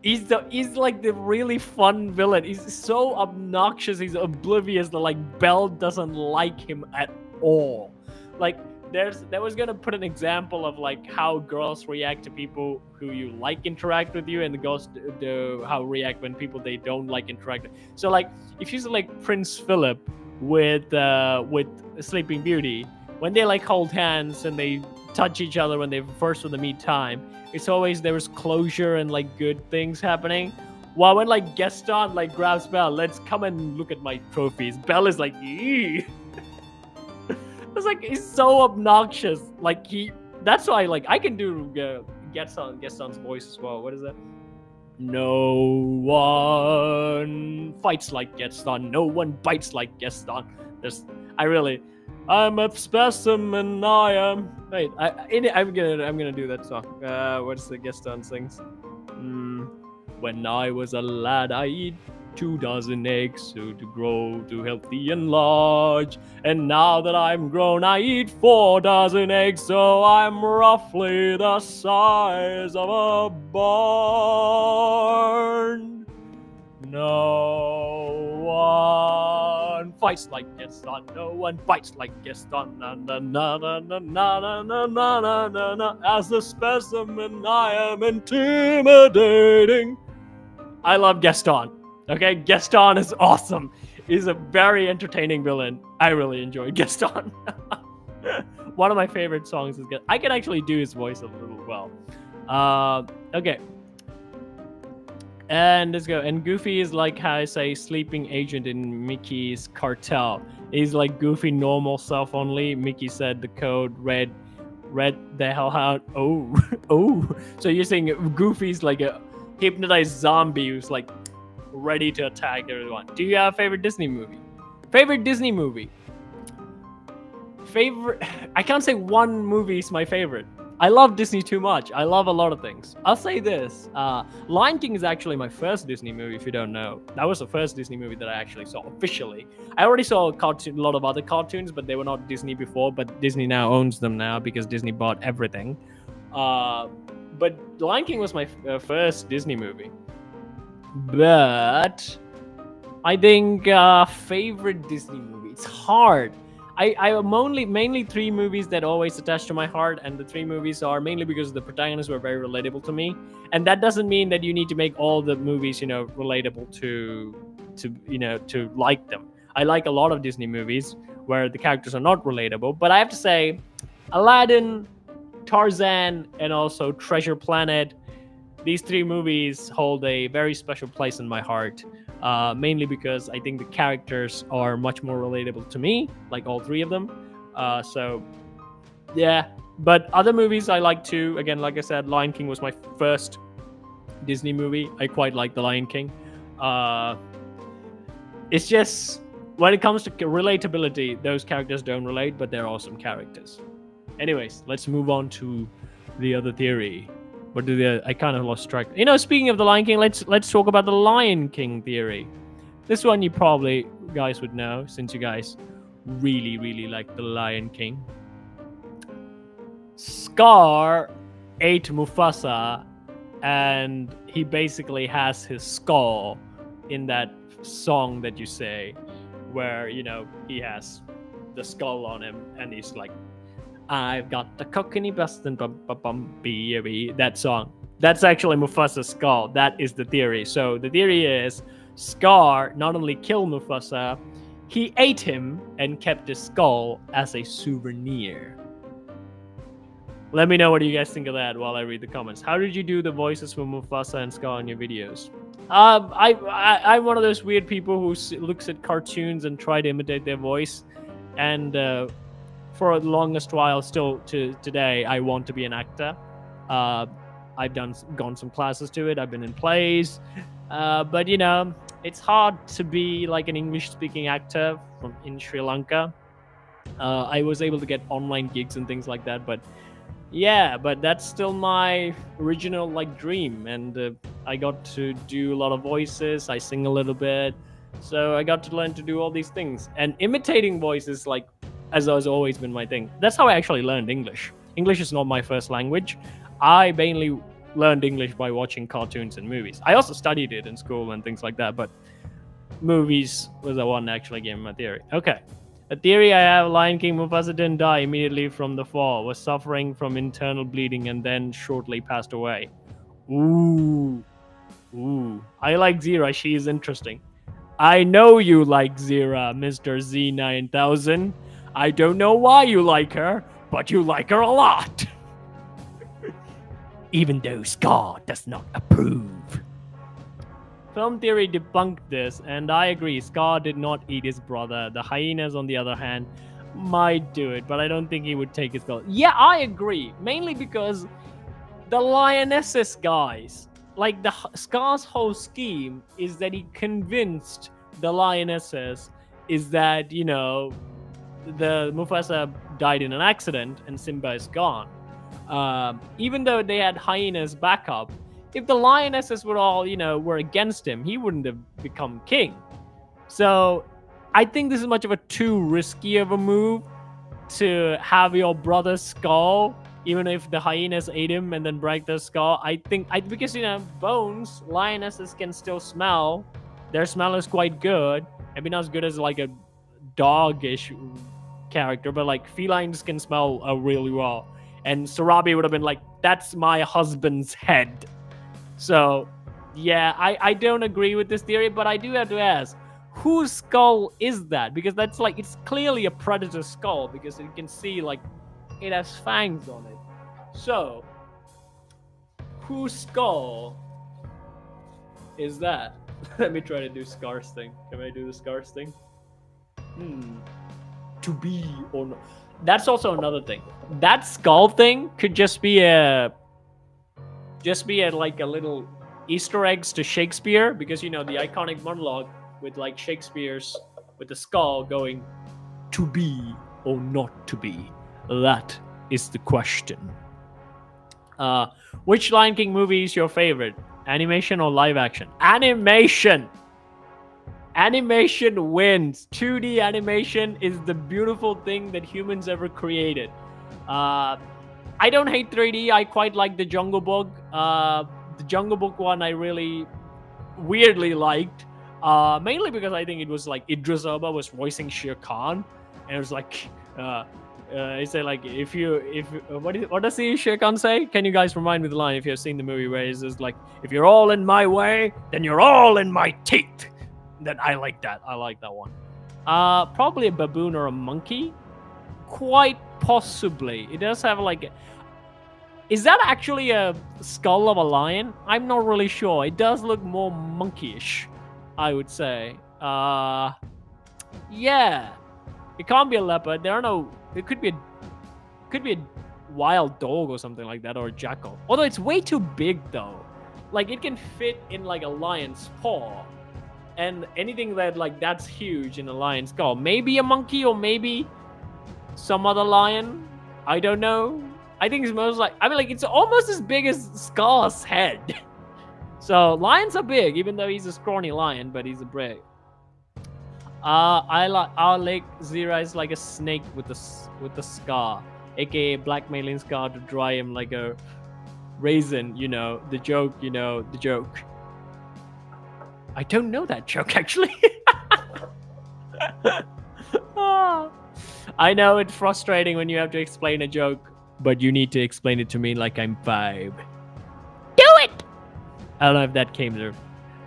he's the really fun villain. He's so obnoxious. He's oblivious that Belle doesn't like him at all. There was gonna put an example of how girls react to people who you interact with you, and the girls how react when people they don't interact. So if you see Prince Philip with Sleeping Beauty, when they hold hands and they touch each other when they first for the meet time, it's always there's closure and good things happening. While when Gaston grabs Belle, let's come and look at my trophies. Belle is eee. It's he's so obnoxious. That's why I can do Gaston's voice as well. What is that? No one fights like Gaston. No one bites like Gaston. I'm a specimen. I am. Wait, I'm gonna do that song. What's the Gaston sings? When I was a lad, I eat 2 dozen eggs so to grow to healthy and large. And now that I'm grown, I eat 4 dozen eggs, so I'm roughly the size of a barn. No one fights like Gaston. No one bites like Gaston. Na na na na na na na na na na na. As a specimen, I am intimidating. I love Gaston. Okay, Gaston is awesome. He's a very entertaining villain. I really enjoy Gaston. One of my favorite songs is I can actually do his voice a little well. Okay. And let's go. And Goofy is like how I say sleeping agent in Mickey's cartel. He's like Goofy normal self only. Mickey said the code red the hell out. Oh, oh. So you're saying Goofy's like a hypnotized zombie who's like ready to attack everyone. Do you have a favorite Disney movie? Favorite Disney movie? Favorite? I can't say one movie is my favorite. I love Disney too much. I love a lot of things. I'll say this. Lion King is actually my first Disney movie, if you don't know. That was the first Disney movie that I actually saw officially. I already saw a lot of other cartoons, but they were not Disney before. But Disney now owns them now because Disney bought everything. But Lion King was my first Disney movie. But I think favorite Disney movie. It's hard. I have mainly 3 movies that always attach to my heart, and the 3 movies are mainly because the protagonists were very relatable to me. And that doesn't mean that you need to make all the movies, relatable to like them. I like a lot of Disney movies where the characters are not relatable, but I have to say, Aladdin, Tarzan, and also Treasure Planet. These 3 movies hold a very special place in my heart. Mainly because I think the characters are much more relatable to me, like all 3 of them. So, yeah. But other movies I like too. Again, like I said, Lion King was my first Disney movie. I quite like The Lion King. It's just, when it comes to relatability, those characters don't relate, but they're awesome characters. Anyways, let's move on to the other theory. I kind of lost track. Speaking of the Lion King, let's talk about the Lion King theory. This one you probably guys would know, since you guys really, really like the Lion King. Scar ate Mufasa, and he basically has his skull in that song that you say, where, he has the skull on him, and he's like, I've got the cockney bust and that song. That's actually Mufasa's skull. That is the theory. So the theory is Scar not only killed Mufasa, he ate him and kept his skull as a souvenir. Let me know what you guys think of that while I read the comments. How did you do the voices for Mufasa and Scar in your videos? I'm one of those weird people who looks at cartoons and try to imitate their voice, and for the longest while, still to today, I want to be an actor. I've gone some classes to it. I've been in plays, but it's hard to be like an English-speaking actor in Sri Lanka. I was able to get online gigs and things like that, but that's still my original dream. And I got to do a lot of voices. I sing a little bit, so I got to learn to do all these things. And imitating voices has always been my thing. That's how I actually learned English. English is not my first language. I mainly learned English by watching cartoons and movies. I also studied it in school and things like that, but movies was the one that actually gave me my theory. Okay. A theory I have, Lion King Mufasa didn't die immediately from the fall, was suffering from internal bleeding and then shortly passed away. Ooh. I like Zira. She is interesting. I know you like Zira, Mr. Z9000. I don't know why you like her, but you like her a lot. Even though Scar does not approve. Film theory debunked this, and I agree, Scar did not eat his brother. The hyenas, on the other hand, might do it, but I don't think he would take his brother. Yeah, I agree. Mainly because the lionesses, guys, Scar's whole scheme is that he convinced the lionesses is that, the Mufasa died in an accident and Simba is gone. Even though they had hyenas backup, if the lionesses were all, were against him, he wouldn't have become king. So I think this is much of a too risky of a move to have your brother's skull, even if the hyenas ate him and then break their skull. Because bones, lionesses can still smell. Their smell is quite good. Maybe not as good as like a dog-ish character, but like felines can smell really well. And Sarabi would have been like, that's my husband's head. So yeah, I don't agree with this theory, but I do have to ask, whose skull is that? Because that's like, it's clearly a predator skull, because you can see like it has fangs on it. So whose skull is that? Let me try to do Scar's thing. Can I do the Scar's thing? To be or not. That's also another thing. That skull thing could just be like a little Easter eggs to Shakespeare, because the iconic monologue with like Shakespeare's with the skull going to be or not to be. That is the question. Which Lion King movie is your favorite? Animation or live action? Animation! Animation wins. 2D animation is the beautiful thing that humans ever created. I don't hate 3D. I quite like the Jungle Book. The Jungle Book one I really weirdly liked. Mainly because I think it was like Idris Elba was voicing Shere Khan. And it was like... he said like, what does Shere Khan say? Can you guys remind me the line if you have seen the movie, where he's just like, if you're all in my way, then you're all in my teeth. Then I like that. I like that one. Probably a baboon or a monkey. Quite possibly. It does have like... Is that actually a skull of a lion? I'm not really sure. It does look more monkeyish, I would say. Yeah. It can't be a leopard. There are no... It could be a wild dog or something like that, or a jackal. Although it's way too big though. Like it can fit in like a lion's paw. And anything that like that's huge in a lion's skull. Maybe a monkey or maybe some other lion. I don't know. I think it's most like... I mean like it's almost as big as Scar's head. So lions are big, even though he's a scrawny lion, but he's a big. I like our Lake Zira is like a snake with the scar, aka blackmailing Scar to dry him like a raisin. The joke. The joke. I don't know that joke actually. I know it's frustrating when you have to explain a joke, but you need to explain it to me like I'm 5. Do it. I don't know if that came through.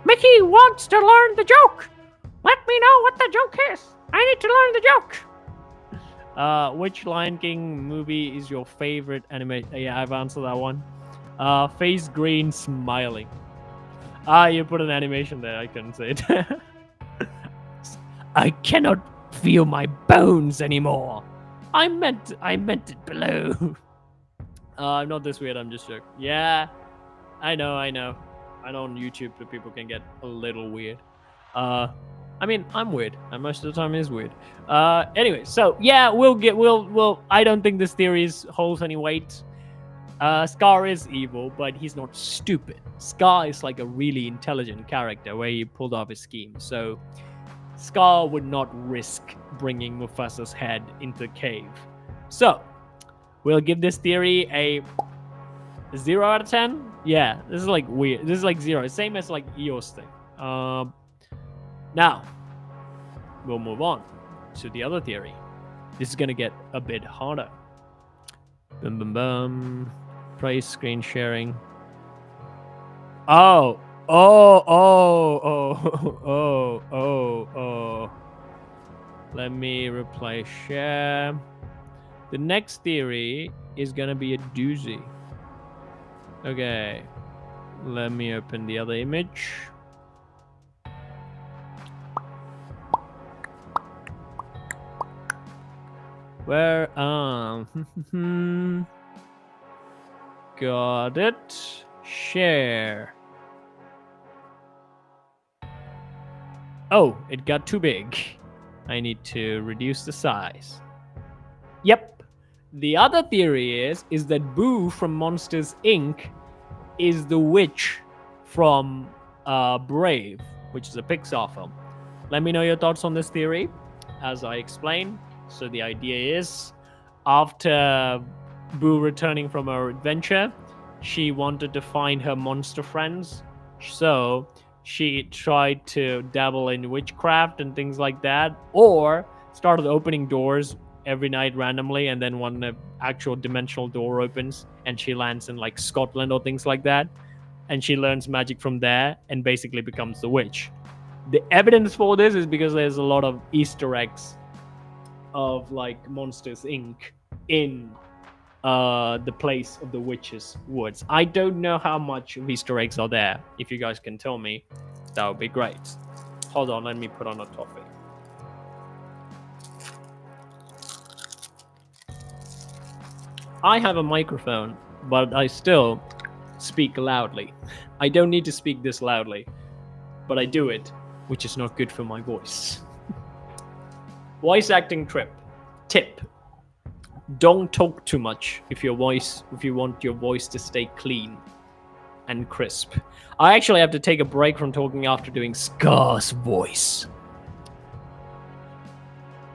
Mickey wants to learn the joke. Let me know what the joke is. I need to learn the joke. Which Lion King movie is your favorite anime? Yeah, I've answered that one. Face green smiling. You put an animation there. I couldn't say it. I cannot feel my bones anymore. I meant it below. I'm not this weird. I'm just joking. Yeah, I know. I know on YouTube that people can get a little weird. I mean, I'm weird, and most of the time is weird. Anyway, so yeah, we'll. I don't think this theory holds any weight. Scar is evil, but he's not stupid. Scar is like a really intelligent character where he pulled off his scheme. So Scar would not risk bringing Mufasa's head into the cave. So we'll give this theory a 0 out of 10. Yeah, this is like weird. This is like 0. Same as like Eo's thing. Now, we'll move on to the other theory. This is going to get a bit harder. Bum, bum, bum. Price screen sharing. Oh. Let me replay share. The next theory is going to be a doozy. Okay. Let me open the other image. Where got it. Share. Oh, it got too big. I need to reduce the size. Yep. The other theory is that Boo from Monsters Inc. is the witch from Brave, which is a Pixar film. Let me know your thoughts on this theory. As I explained, so the idea is, after Boo returning from her adventure, she wanted to find her monster friends, so she tried to dabble in witchcraft and things like that, or started opening doors every night randomly, and then one actual dimensional door opens and she lands in like Scotland or things like that, and she learns magic from there and basically becomes the witch. The evidence for this is because there's a lot of Easter eggs of like Monsters Inc. in the place of the witch's woods. I don't know how much Easter eggs are there. If you guys can tell me, that would be great. Hold on, let me put on a toffee. I have a microphone, but I still speak loudly. I don't need to speak this loudly, but I do it, which is not good for my voice. Voice acting tip. Don't talk too much if you want your voice to stay clean and crisp. I actually have to take a break from talking after doing Scar's voice.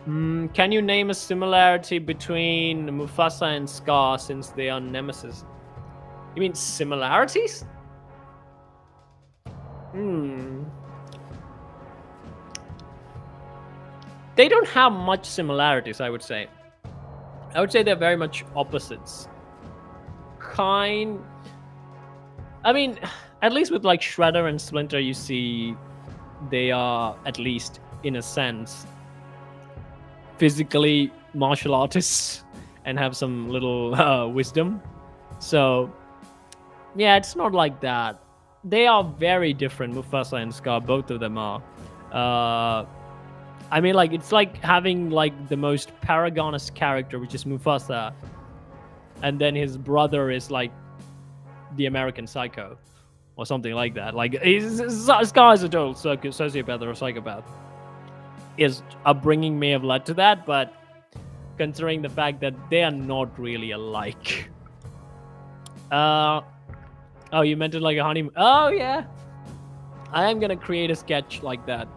Can you name a similarity between Mufasa and Scar since they are nemesis? You mean similarities? They don't have much similarities, I would say. I would say they're very much opposites. I mean, at least with like Shredder and Splinter, you see they are, at least in a sense, physically martial artists and have some little wisdom. So, yeah, it's not like that. They are very different, Mufasa and Scar, both of them are. I mean, like, it's like having, like, the most paragonist character, which is Mufasa, and then his brother is, like, the American Psycho, or something like that. Like, Scar is a total sociopath or a psychopath. His upbringing may have led to that, but considering the fact that they are not really alike. Oh, you meant it like a honeymoon. Oh, yeah. I am gonna create a sketch like that,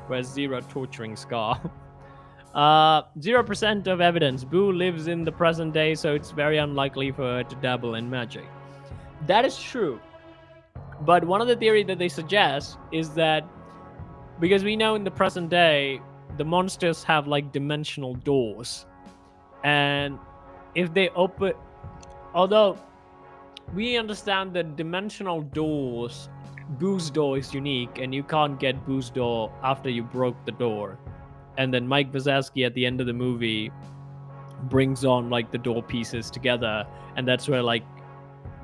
where Zero torturing Scar. 0% of evidence. Boo lives in the present day, so it's very unlikely for her to dabble in magic. That is true. But one of the theories that they suggest is that because we know in the present day, the monsters have like dimensional doors. And if they open... Although we understand that dimensional doors, Boo's door is unique, and you can't get Boo's door after you broke the door. And then Mike Wazowski at the end of the movie brings on like the door pieces together, and that's where like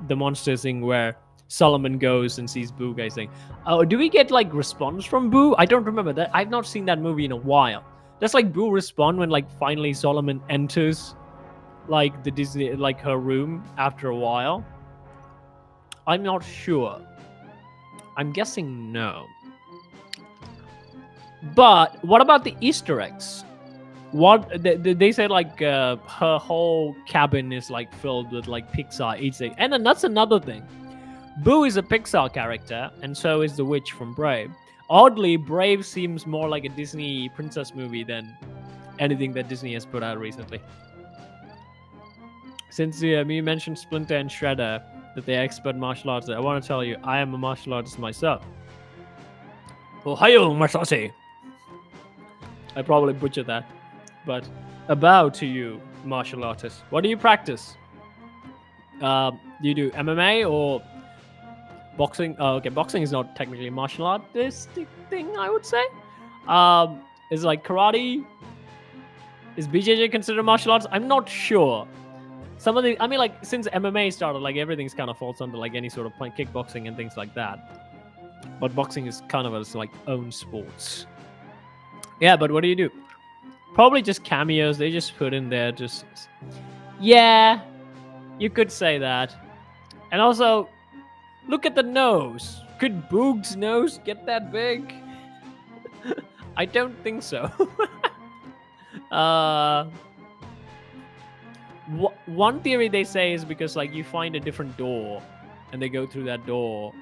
the monster thing where Solomon goes and sees Boo guys saying, "Oh, do we get like response from Boo?" I don't remember that. I've not seen that movie in a while. Does like Boo respond when like finally Solomon enters like the Disney, like her room after a while? I'm not sure. I'm guessing no. But what about the Easter eggs? What they say like her whole cabin is like filled with like Pixar Easter eggs. And then that's another thing. Boo is a Pixar character, and so is the witch from Brave. Oddly, Brave seems more like a Disney princess movie than anything that Disney has put out recently. Since you mentioned Splinter and Shredder, that they're expert martial artists, I want to tell you, I am a martial artist myself. Ohio Masashi! I probably butchered that. But a bow to you, martial artist. What do you practice? Do you do MMA or boxing? Oh, okay, boxing is not technically a martial artistic thing, I would say. Is like karate? Is BJJ considered martial arts? I'm not sure. Some of the, I mean, like, since MMA started, like, everything's kind of falls under, like, any sort of kickboxing and things like that. But boxing is kind of its, like, own sports. Yeah, but what do you do? Probably just cameos. They just put in there just... Yeah, you could say that. And also, look at the nose. Could Boog's nose get that big? I don't think so. One theory they say is because like you find a different door and they go through that door,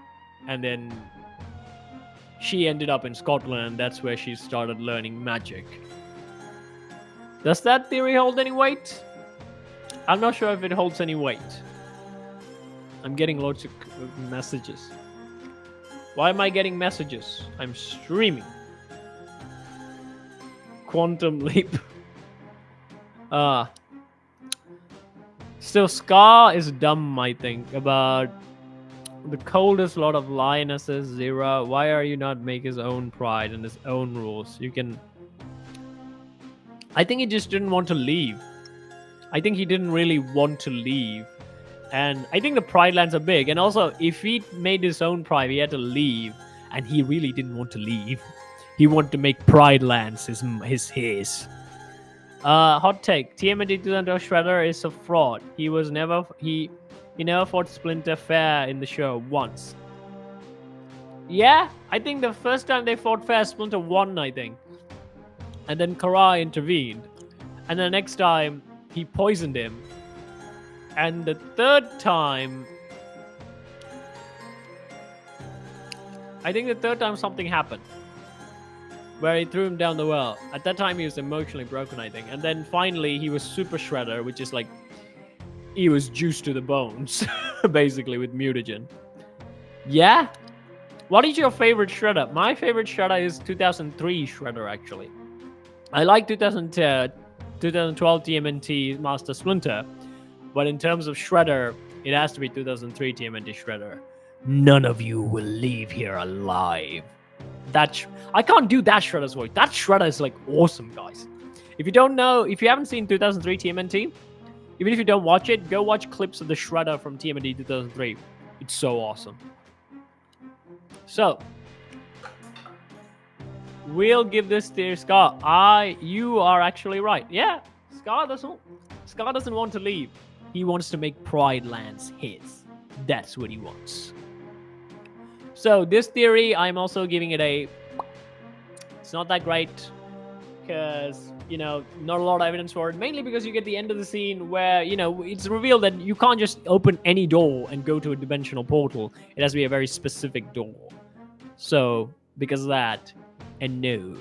and then she ended up in Scotland, and that's where she started learning magic. Does that theory hold any weight? I'm not sure if it holds any weight. I'm getting loads of messages. Why am I getting messages? I'm streaming. Quantum leap. Still, Scar is dumb, I think, about the coldest lot of lionesses, Zira. Why are you not make his own pride and his own rules? You can... I think he just didn't want to leave. I think he didn't really want to leave. And I think the Pride Lands are big. And also, if he made his own pride, he had to leave. And he really didn't want to leave. He wanted to make Pride Lands his. Hot take. TMNT 2012 Shredder is a fraud. He never fought Splinter fair in the show once. Yeah, I think the first time they fought fair, Splinter won, I think. And then Kara intervened. And the next time, he poisoned him. And the third time... I think the third time something happened. Where he threw him down the well. At that time, he was emotionally broken, I think. And then finally, he was Super Shredder, which is like... He was juiced to the bones. Basically, with mutagen. Yeah? What is your favorite Shredder? My favorite Shredder is 2003 Shredder, actually. I like 2012 TMNT Master Splinter, but in terms of Shredder, it has to be 2003 TMNT Shredder. None of you will leave here alive. I can't do that Shredder's voice. That Shredder is like awesome, guys. If you don't know, if you haven't seen 2003 TMNT, even if you don't watch it, go watch clips of the Shredder from TMNT 2003. It's so awesome. So, we'll give this to Scar. You are actually right. Yeah, Scar doesn't want to leave. He wants to make Pride Lands his. That's what he wants. So this theory, I'm also giving it a... It's not that great because, not a lot of evidence for it. Mainly because you get the end of the scene where, it's revealed that you can't just open any door and go to a dimensional portal. It has to be a very specific door. So, because of that... And no.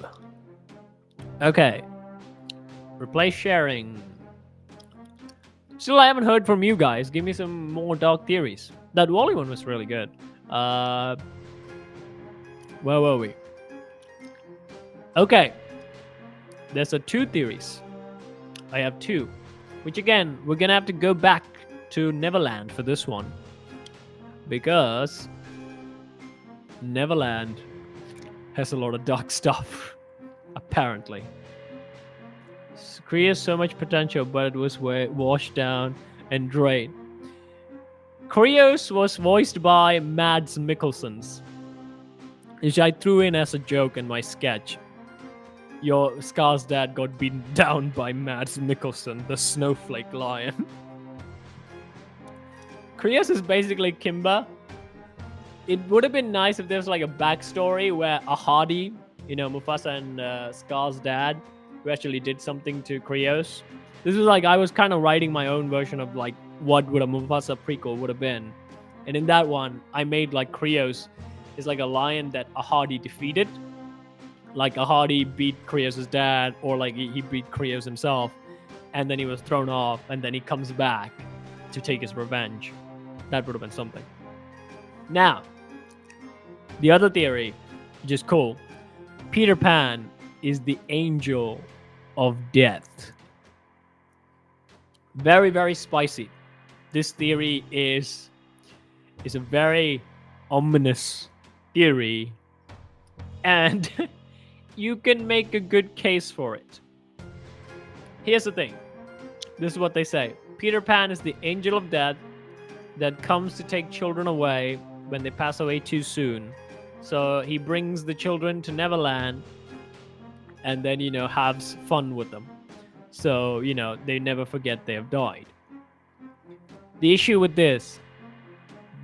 Okay. Replace sharing. Still, I haven't heard from you guys. Give me some more dark theories. That Wally one was really good. Where were we? Okay. There's 2 theories. I have 2. Which again, we're gonna have to go back to Neverland for this one. Because Neverland has a lot of dark stuff, apparently. Korea so much potential, but it was washed down and drained. Krios was voiced by Mads Mikkelsen, which I threw in as a joke in my sketch. Your Scar's dad got beaten down by Mads Mikkelsen, the snowflake lion. Krios is basically Kimba. It would have been nice if there's like a backstory where Ahadi, Mufasa and Scar's dad, who actually did something to Krios. This is like, I was kind of writing my own version of like what would a Mufasa prequel would have been. And in that one, I made like Krios is like a lion that Ahadi defeated. Like Ahadi beat Krios' dad, or like he beat Krios himself. And then he was thrown off, and then he comes back to take his revenge. That would have been something. Now, the other theory, which is cool, Peter Pan is the angel of death. Very, very spicy. This theory is a very ominous theory, and you can make a good case for it. Here's the thing. This is what they say. Peter Pan is the angel of death that comes to take children away when they pass away too soon. So he brings the children to Neverland and then, has fun with them. So, they never forget they have died. The issue with this,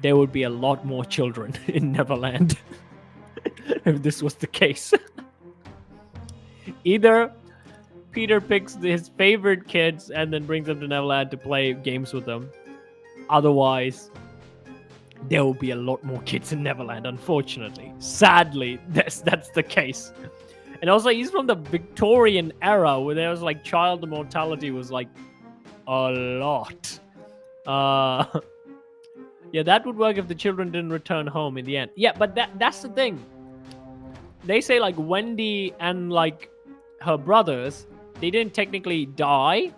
there would be a lot more children in Neverland if this was the case. Either Peter picks his favorite kids and then brings them to Neverland to play games with them. Otherwise, there will be a lot more kids in Neverland, unfortunately. Sadly, that's the case. And also, he's from the Victorian era where there was like child mortality was like a lot. Yeah, that would work if the children didn't return home in the end. Yeah, but that's the thing. They say like Wendy and like her brothers, they didn't technically die.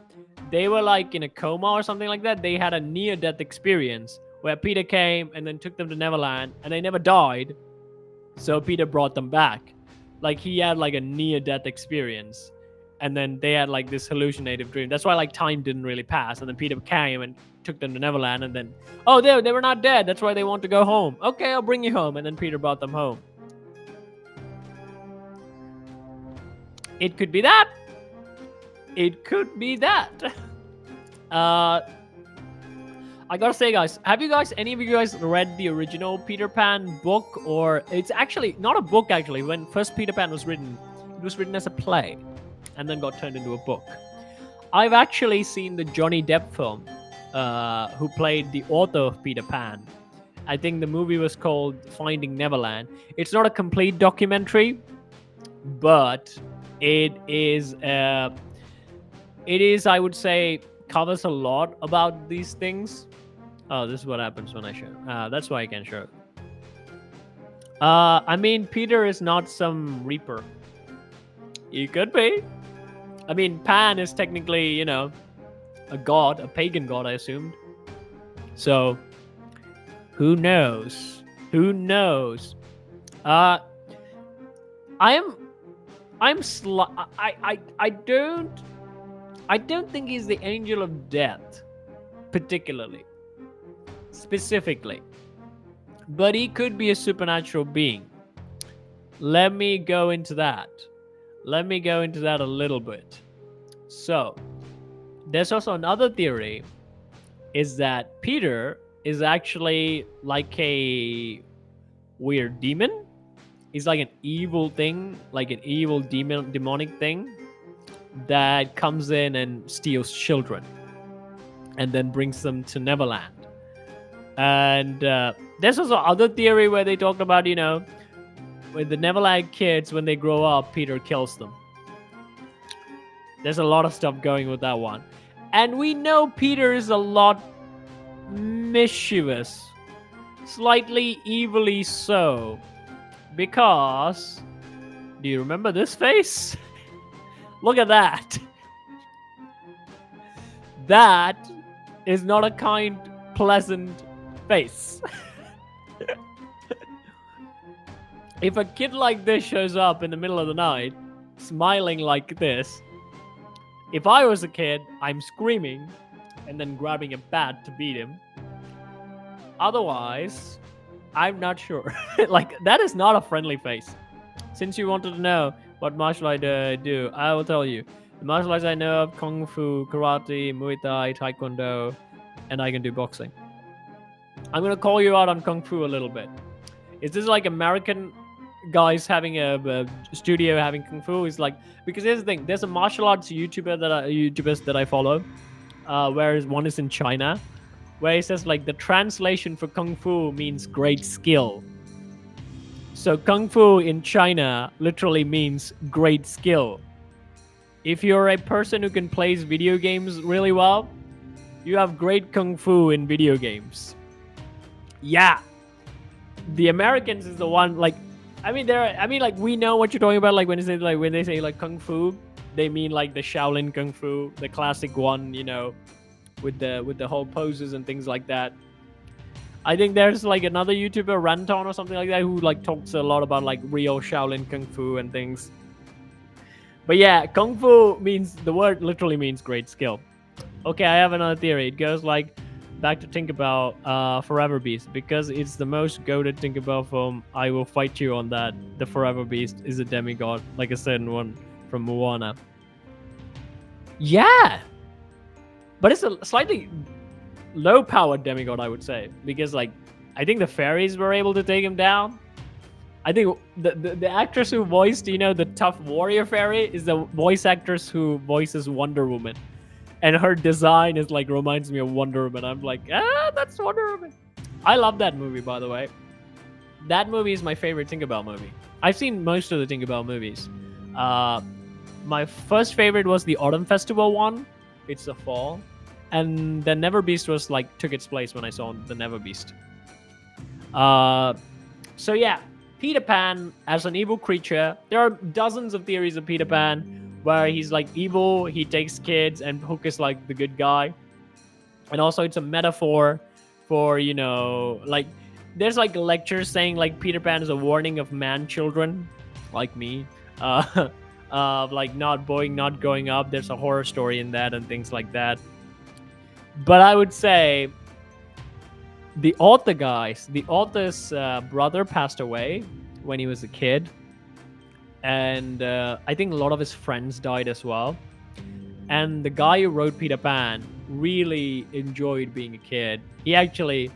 They were like in a coma or something like that. They had a near-death experience where Peter came and then took them to Neverland, and they never died. So Peter brought them back. Like he had like a near-death experience, and then they had like this hallucinative dream. That's why like time didn't really pass. And then Peter came and took them to Neverland, and then they were not dead. That's why they want to go home. Okay, I'll bring you home. And then Peter brought them home. It could be that. It could be that. I gotta say, guys, have any of you guys read the original Peter Pan book? Or it's actually not a book, actually. When first Peter Pan was written, it was written as a play and then got turned into a book. I've actually seen the Johnny Depp film, who played the author of Peter Pan. I think the movie was called Finding Neverland. It's not a complete documentary, but it is, I would say, covers a lot about these things. Oh, this is what happens when I show. That's why I can show. I mean, Peter is not some reaper. He could be. I mean, Pan is technically, a god, a pagan god, I assumed. So, who knows? Who knows? I don't think he's the angel of death, specifically. But he could be a supernatural being. Let me go into that a little bit. So, there's also another theory, is that Peter is actually like a weird demon. He's like an evil thing, like an evil demonic thing that comes in and steals children and then brings them to Neverland. And there's also other theory where they talk about, with the Neverland kids, when they grow up, Peter kills them. There's a lot of stuff going with that one. And we know Peter is a lot mischievous, slightly evilly so, because, do you remember this face? Look at that. That is not a kind, pleasant face. If a kid like this shows up in the middle of the night, smiling like this, if I was a kid, I'm screaming and then grabbing a bat to beat him. Otherwise, I'm not sure. Like, that is not a friendly face. Since you wanted to know what martial art do, I will tell you. The martial arts I know of: Kung Fu, Karate, Muay Thai, Taekwondo, and I can do boxing. I'm going to call you out on Kung Fu a little bit. Is this like American guys having a studio having Kung Fu? Is like, because here's the thing, there's a martial arts YouTubers that I follow, whereas one is in China, where he says like the translation for Kung Fu means great skill. So Kung Fu in China literally means great skill. If you're a person who can play video games really well, you have great Kung Fu in video games. Yeah. The Americans is the one, like, like, we know what you're talking about. Like, when they say like Kung Fu, they mean like the Shaolin Kung Fu, the classic one, with the whole poses and things like that. I think there's like another YouTuber, Ranton or something like that, who like talks a lot about like real Shaolin Kung Fu and things. But yeah, Kung Fu means, the word literally means great skill. Okay, I have another theory. It goes like back to Tinkerbell, Forever Beast, because it's the most goated Tinkerbell film. I will fight you on that. The Forever Beast is a demigod, like a certain one from Moana. Yeah, but it's a slightly low-powered demigod, I would say, because like I think the fairies were able to take him down. I think the actress who voiced, the tough warrior fairy is the voice actress who voices Wonder Woman. And her design is like, reminds me of Wonder Woman. I'm like, that's Wonder Woman. I love that movie, by the way. That movie is my favorite Tinkerbell movie. I've seen most of the Tinkerbell movies. Uh, my first favorite was the Autumn Festival one. It's the fall, and the Never Beast was like took its place when I saw the Never Beast. Uh, so yeah, Peter Pan as an evil creature. There are dozens of theories of Peter Pan where he's like evil. He takes kids, and Hook is like the good guy. And also, it's a metaphor for like there's like lectures saying like Peter Pan is a warning of man children, like me, of like not going up. There's a horror story in that and things like that. But I would say the author's brother passed away when he was a kid, and I think a lot of his friends died as well. And the guy who wrote Peter Pan really enjoyed being a kid. He actually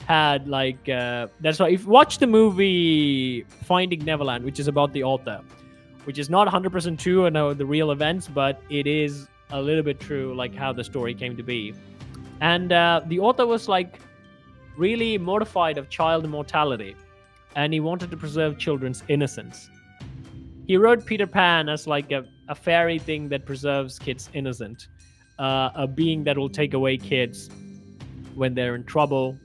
had like that's why if you watch the movie Finding Neverland, which is about the author, which is not 100% true and the real events, but it is a little bit true, like how the story came to be. And the author was like really mortified of child mortality, and he wanted to preserve children's innocence. He wrote Peter Pan as like a fairy thing that preserves kids' innocent, a being that will take away kids when they're in trouble,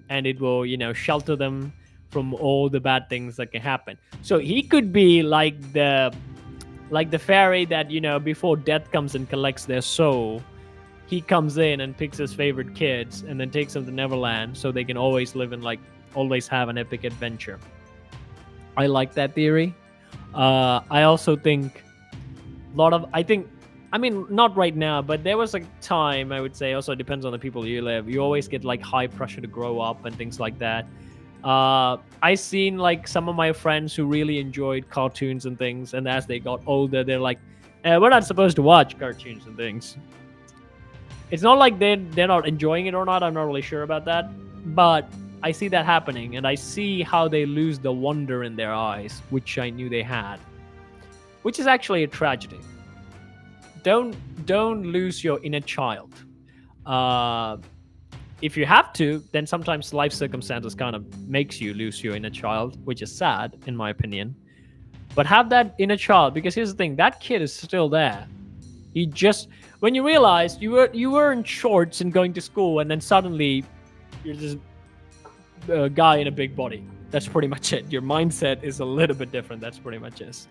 and it will, shelter them from all the bad things that can happen. So he could be like the fairy that, before death comes and collects their soul, he comes in and picks his favorite kids and then takes them to Neverland so they can always live and like always have an epic adventure. I like that theory. I also think not right now, but there was a time, I would say, also depends on the people you live. You always get like high pressure to grow up and things like that. I seen like some of my friends who really enjoyed cartoons and things, and as they got older, they're like, we're not supposed to watch cartoons and things. It's not like they're not enjoying it or not. I'm not really sure about that, but I see that happening, and I see how they lose the wonder in their eyes, which I knew they had, which is actually a tragedy. Don't lose your inner child. If you have to, then sometimes life circumstances kind of makes you lose your inner child, which is sad in my opinion. But have that inner child, because here's the thing: that kid is still there. He just, when you realize you were in shorts and going to school, and then suddenly you're just a guy in a big body. That's pretty much it. Your mindset is a little bit different. That's pretty much it.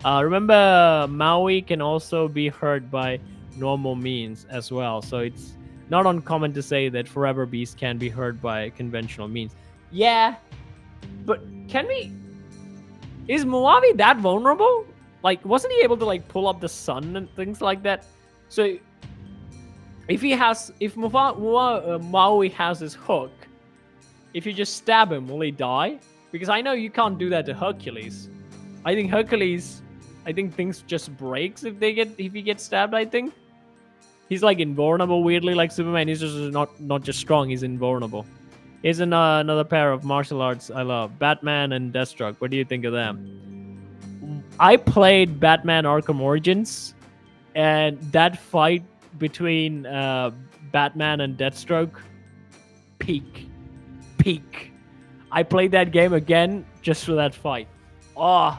Remember, Maui can also be hurt by normal means as well. So it's not uncommon to say that Forever Beast can be hurt by conventional means. Yeah, but is Moavi that vulnerable? Like, wasn't he able to like pull up the sun and things like that? So if Maui has his hook, if you just stab him, will he die? Because I know you can't do that to Hercules. I think things just breaks if he gets stabbed. I think he's like invulnerable weirdly, like Superman. He's just not just strong. He's invulnerable. Here's another pair of martial arts I love: Batman and Deathstroke. What do you think of them? I played Batman Arkham Origins, and that fight between Batman and Deathstroke, peak. I played that game again just for that fight. Oh,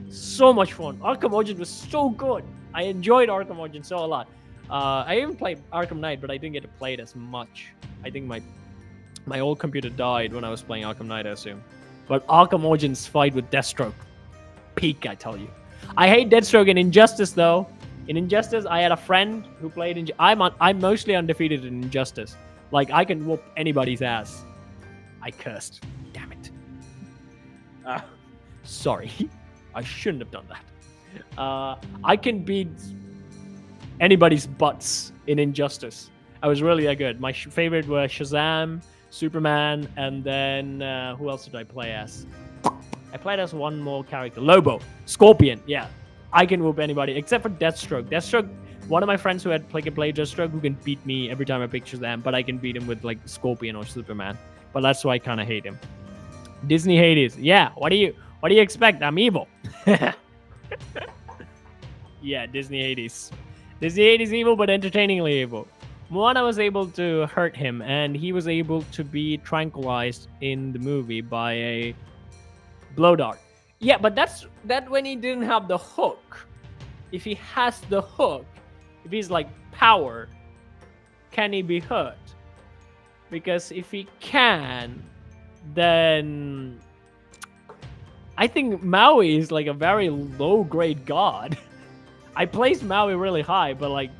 so much fun. Arkham Origins was so good. I enjoyed Arkham Origins so a lot. I even played Arkham Knight, but I didn't get to play it as much. I think my old computer died when I was playing Arkham Knight, I assume. But Arkham Origins fight with Deathstroke, peak, I tell you. I hate Deathstroke in Injustice though. In Injustice, I had a friend who played I'm mostly undefeated in Injustice. Like, I can whoop anybody's ass. I cursed. Damn it. Sorry. I shouldn't have done that. I can beat anybody's butts in Injustice. I was really that good. My favorite were Shazam, Superman, and then who else did I play as? I played as one more character. Lobo. Scorpion. Yeah. I can whoop anybody except for Deathstroke. Deathstroke, one of my friends who can play Deathstroke who can beat me every time I pick Shazam, but I can beat him with like Scorpion or Superman. But that's why I kind of hate him. Disney Hades. Yeah, what do you expect? I'm evil. Yeah, Disney Hades. Disney Hades evil, but entertainingly evil. Moana was able to hurt him, and he was able to be tranquilized in the movie by a blow dart. Yeah, but that when he didn't have the hook. If he has the hook, if he's like power, can he be hurt? Because if he can, then I think Maui is like a very low grade god. I placed Maui really high, but like,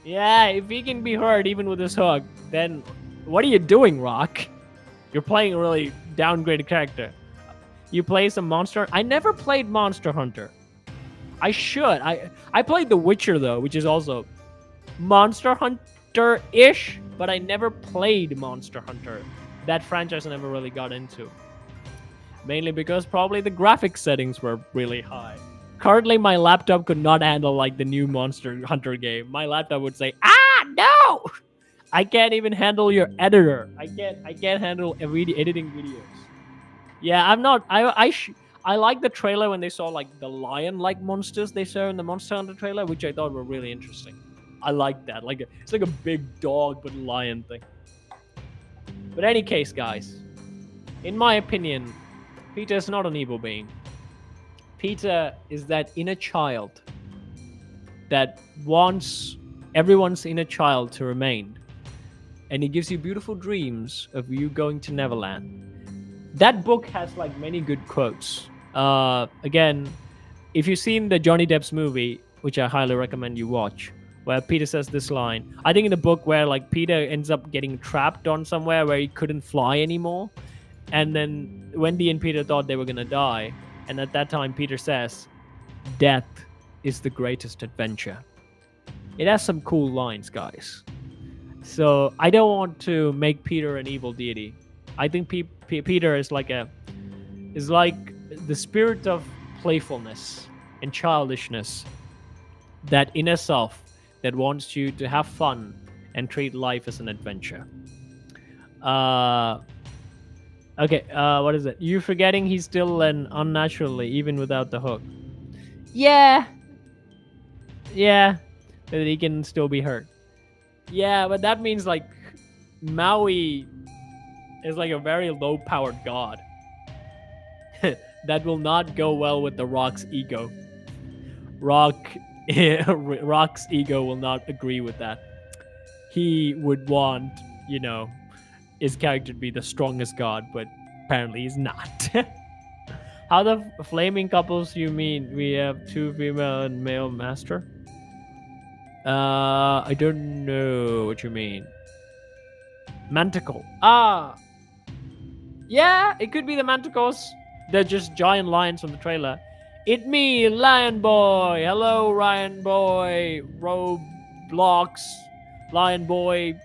yeah, if he can be hurt even with his hook, then what are you doing, Rock? You're playing a really downgraded character. You play some monster. I never played Monster Hunter. I should. I played The Witcher though, which is also Monster Hunter-ish, but I never played Monster Hunter. That franchise I never really got into. Mainly because probably the graphics settings were really high. Currently, my laptop could not handle like the new Monster Hunter game. My laptop would say, "Ah, no! I can't even handle your editor. I can't handle editing videos." Yeah, I'm not. I like the trailer when they saw like the lion-like monsters they saw in the Monster Hunter trailer, which I thought were really interesting. I like that. Like it's like a big dog but lion thing. But any case, guys, in my opinion, Peter is not an evil being. Peter is that inner child that wants everyone's inner child to remain. And he gives you beautiful dreams of you going to Neverland. That book has like many good quotes. Again, if you've seen the Johnny Depp's movie, which I highly recommend you watch, where Peter says this line, I think in the book where like Peter ends up getting trapped on somewhere where he couldn't fly anymore, and then Wendy and Peter thought they were gonna die, and at that time Peter says, "Death is the greatest adventure." It has some cool lines, guys. So I don't want to make Peter an evil deity. I think Peter is like the spirit of playfulness and childishness, that inner self that wants you to have fun and treat life as an adventure. Okay, what is it? You forgetting he's still an unnaturally, even without the hook. Yeah. That he can still be hurt. Yeah, but that means like Maui is like a very low-powered god. That will not go well with the Rock's ego. Rock's ego will not agree with that. He would want, his character to be the strongest god, but apparently he's not. How the flaming couples you mean? We have two female and male master? I don't know what you mean. Manticore. Yeah, it could be the Manticores. They're just giant lions from the trailer. It me, Lion Boy. Hello, Ryan Boy. Roblox. Lion Boy.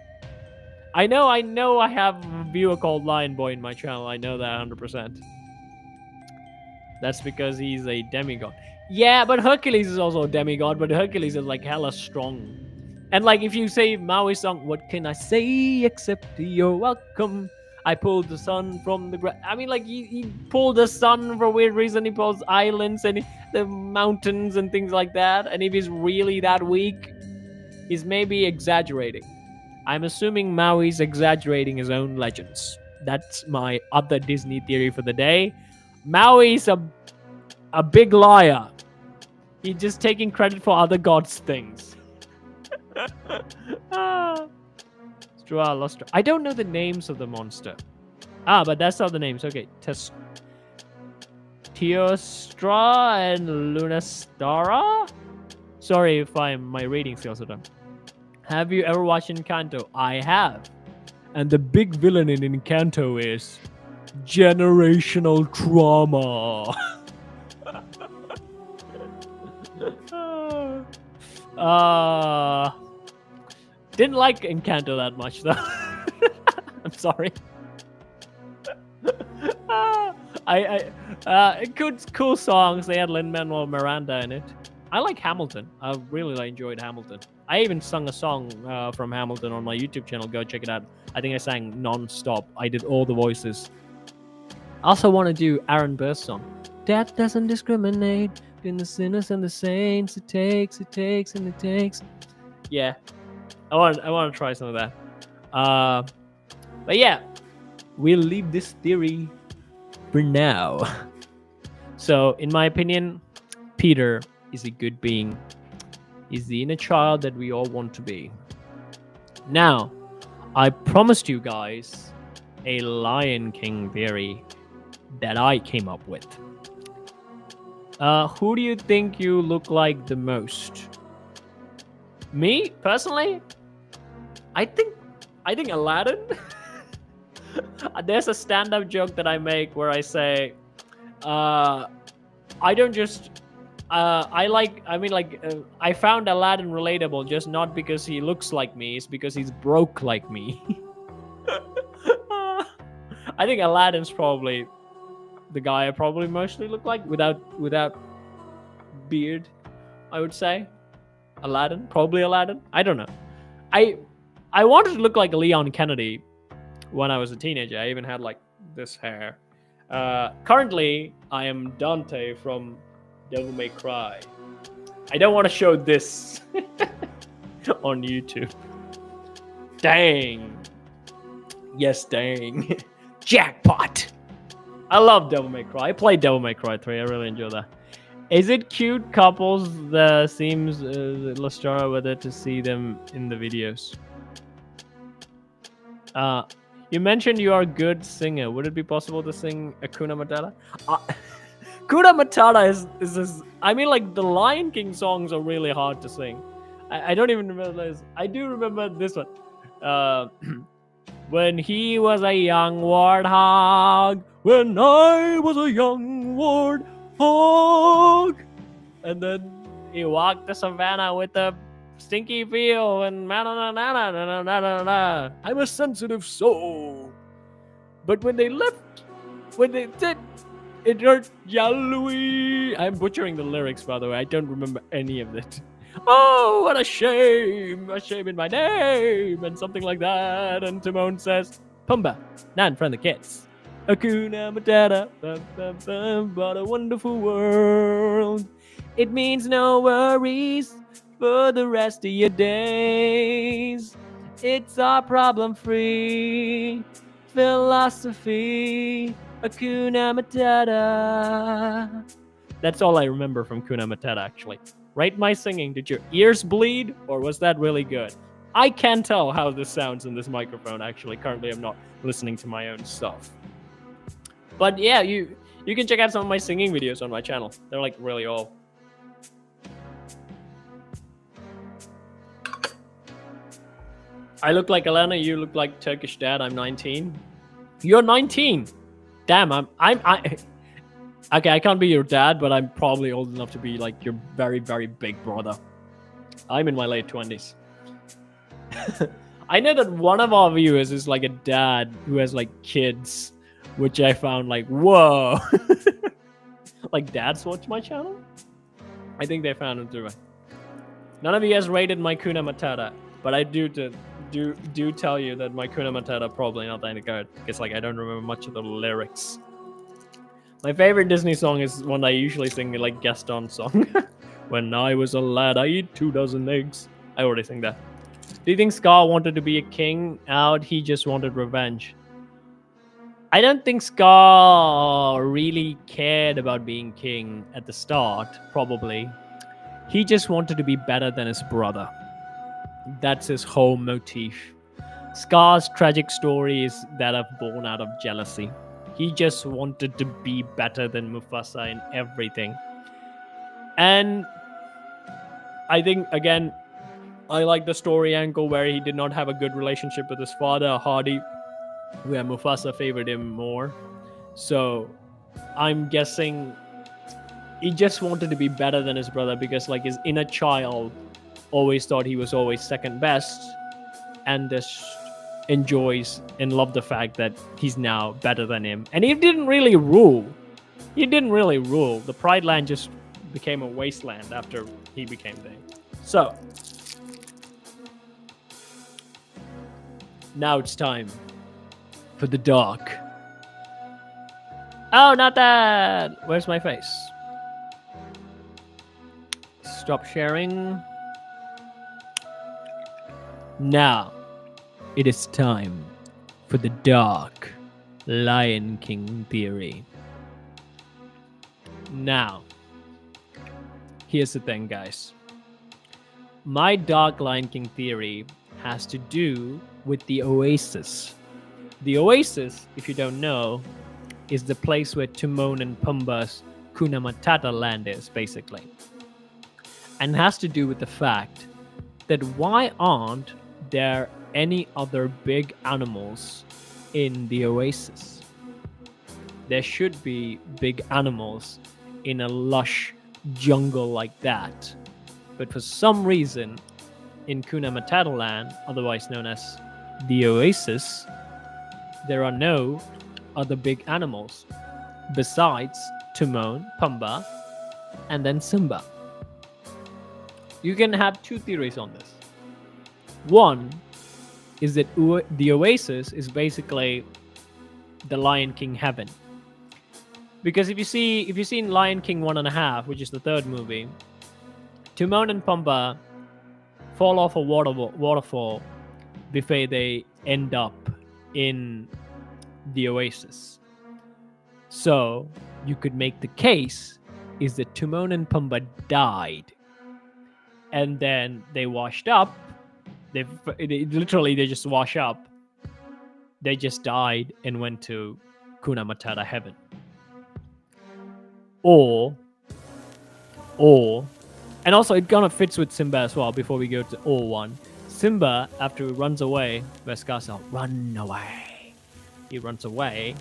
I know I have a viewer called Lion Boy in my channel. I know that 100%. That's because he's a demigod. Yeah, but Hercules is also a demigod, but Hercules is like hella strong. And like if you say Maui's song, what can I say except you're welcome? I pulled the sun from the ground. I mean, like he pulled the sun for a weird reason. He pulls islands and the mountains and things like that. And if he's really that weak, he's maybe exaggerating. I'm assuming Maui's exaggerating his own legends. That's my other Disney theory for the day. Maui's a big liar. He's just taking credit for other gods' things. I don't know the names of the monster. But that's not the names. Okay. Teostra and Lunastara? Sorry if my reading skills are done. Have you ever watched Encanto? I have. And the big villain in Encanto is generational trauma. Didn't like Encanto that much though. I'm sorry. Cool songs. They had Lin-Manuel Miranda in it. I like Hamilton. I really enjoyed Hamilton. I even sung a song from Hamilton on my YouTube channel. Go check it out. I think I sang non-stop. I did all the voices. I also want to do Aaron Burr's song. Death doesn't discriminate between the sinners and the saints. It takes. Yeah. I want to try some of that. But yeah, we'll leave this theory for now. So, in my opinion, Peter is a good being. He's the inner child that we all want to be. Now, I promised you guys a Lion King theory that I came up with. Who do you think you look like the most? Me, personally? I think Aladdin. There's a stand-up joke that I make where I say, I don't just I found Aladdin relatable just not because he looks like me, it's because he's broke like me. I think Aladdin's probably the guy I probably mostly look like without beard, I would say. Probably Aladdin. I don't know. I wanted to look like Leon Kennedy when I was a teenager. I even had like this hair. Currently, I am Dante from Devil May Cry. I don't want to show this on YouTube. Dang. Yes, dang. Jackpot. I love Devil May Cry. I played Devil May Cry 3. I really enjoy that. Is it cute couples that seems Lastra with it to see them in the videos? You mentioned you are a good singer. Would it be possible to sing Hakuna Matata? Hakuna Matata is this. I mean, like the Lion King songs are really hard to sing. I don't even remember this. I do remember this one. When he was a young warthog. When I was a young warthog. And then he walked the savannah with a stinky feel and I'm a sensitive soul. But when they left, when they did, it hurt yellowy. I'm butchering the lyrics, by the way. I don't remember any of it. Oh, what a shame in my name, and something like that. And Timon says, Pumbaa, not in front of the kids. Hakuna Matata, what a wonderful world. It means no worries for the rest of your days. It's our problem-free philosophy. Hakuna Matata. That's all I remember from Hakuna Matata, actually. Rate my singing. Did your ears bleed, or was that really good? I can't tell how this sounds in this microphone, actually. Currently, I'm not listening to my own stuff. But yeah, you can check out some of my singing videos on my channel. They're like really all. I look like Elena, you look like Turkish dad. I'm 19. You're 19. Damn, I okay, I can't be your dad, but I'm probably old enough to be like your very, very big brother. I'm in my late 20s. I know that one of our viewers is like a dad who has like kids, which I found like, whoa. Like dads watch my channel? I think they found it too. None of you has rated my Hakuna Matata, but I do tell you that my Hakuna Matata probably not that good. It's like I don't remember much of the lyrics. My favorite Disney song is one I usually sing, like Gaston song. When I was a lad, I eat 2 dozen eggs. I already sing that. Do you think Scar wanted to be a king? Out, he just wanted revenge. I don't think Scar really cared about being king at the start, probably. He just wanted to be better than his brother. That's his whole motif. Scar's tragic story is that of born out of jealousy. He just wanted to be better than Mufasa in everything. And I think, again, I like the story angle where he did not have a good relationship with his father, Hardy, where Mufasa favored him more. So I'm guessing he just wanted to be better than his brother because like his inner child always thought he was always second best and just enjoys and loved the fact that he's now better than him. And he didn't really rule. The Pride Land just became a wasteland after he became there. So now it's time for the dark. Oh, not that. Where's my face? Stop sharing. Now, it is time for the dark Lion King theory. Now, here's the thing, guys. My dark Lion King theory has to do with the oasis. The oasis, if you don't know, is the place where Timon and Pumbaa's Kuna Matata land is, basically. And has to do with the fact that why aren't there any other big animals in the oasis? There should be big animals in a lush jungle like that. But for some reason, in Kuna Matata land, otherwise known as the oasis, there are no other big animals besides Timon, Pumbaa, and then Simba. You can have two theories on this. One is that the oasis is basically the Lion King heaven. Because if you've seen Lion King 1.5, which is the third movie, Timon and Pumbaa fall off a waterfall before they end up in the oasis. So you could make the case is that Timon and Pumbaa died, and then they washed up. They just wash up. They just died and went to Kuna Matata heaven. Or, and also it kind of fits with Simba as well. Before we go to one, Simba, after he runs away, where Scar said, "Run away," he runs away.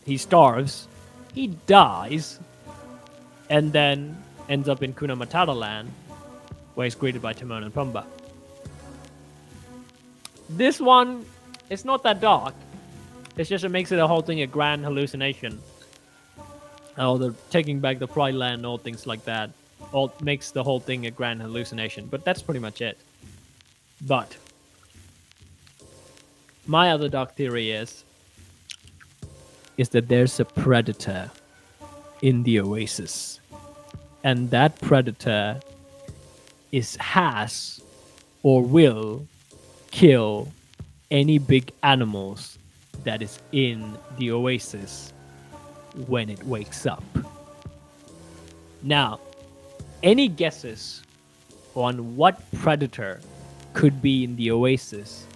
He starves. He dies, and then ends up in Kuna Matata land, where he's greeted by Timon and Pumbaa. This one, it's not that dark. It's just it makes it a whole thing a grand hallucination. Oh, the taking back the Pride Land, all things like that, all makes the whole thing a grand hallucination. But that's pretty much it. But my other dark theory is that there's a predator in the oasis, and that predator has or will kill any big animals that is in the oasis when it wakes up. Now, any guesses on what predator could be in the oasis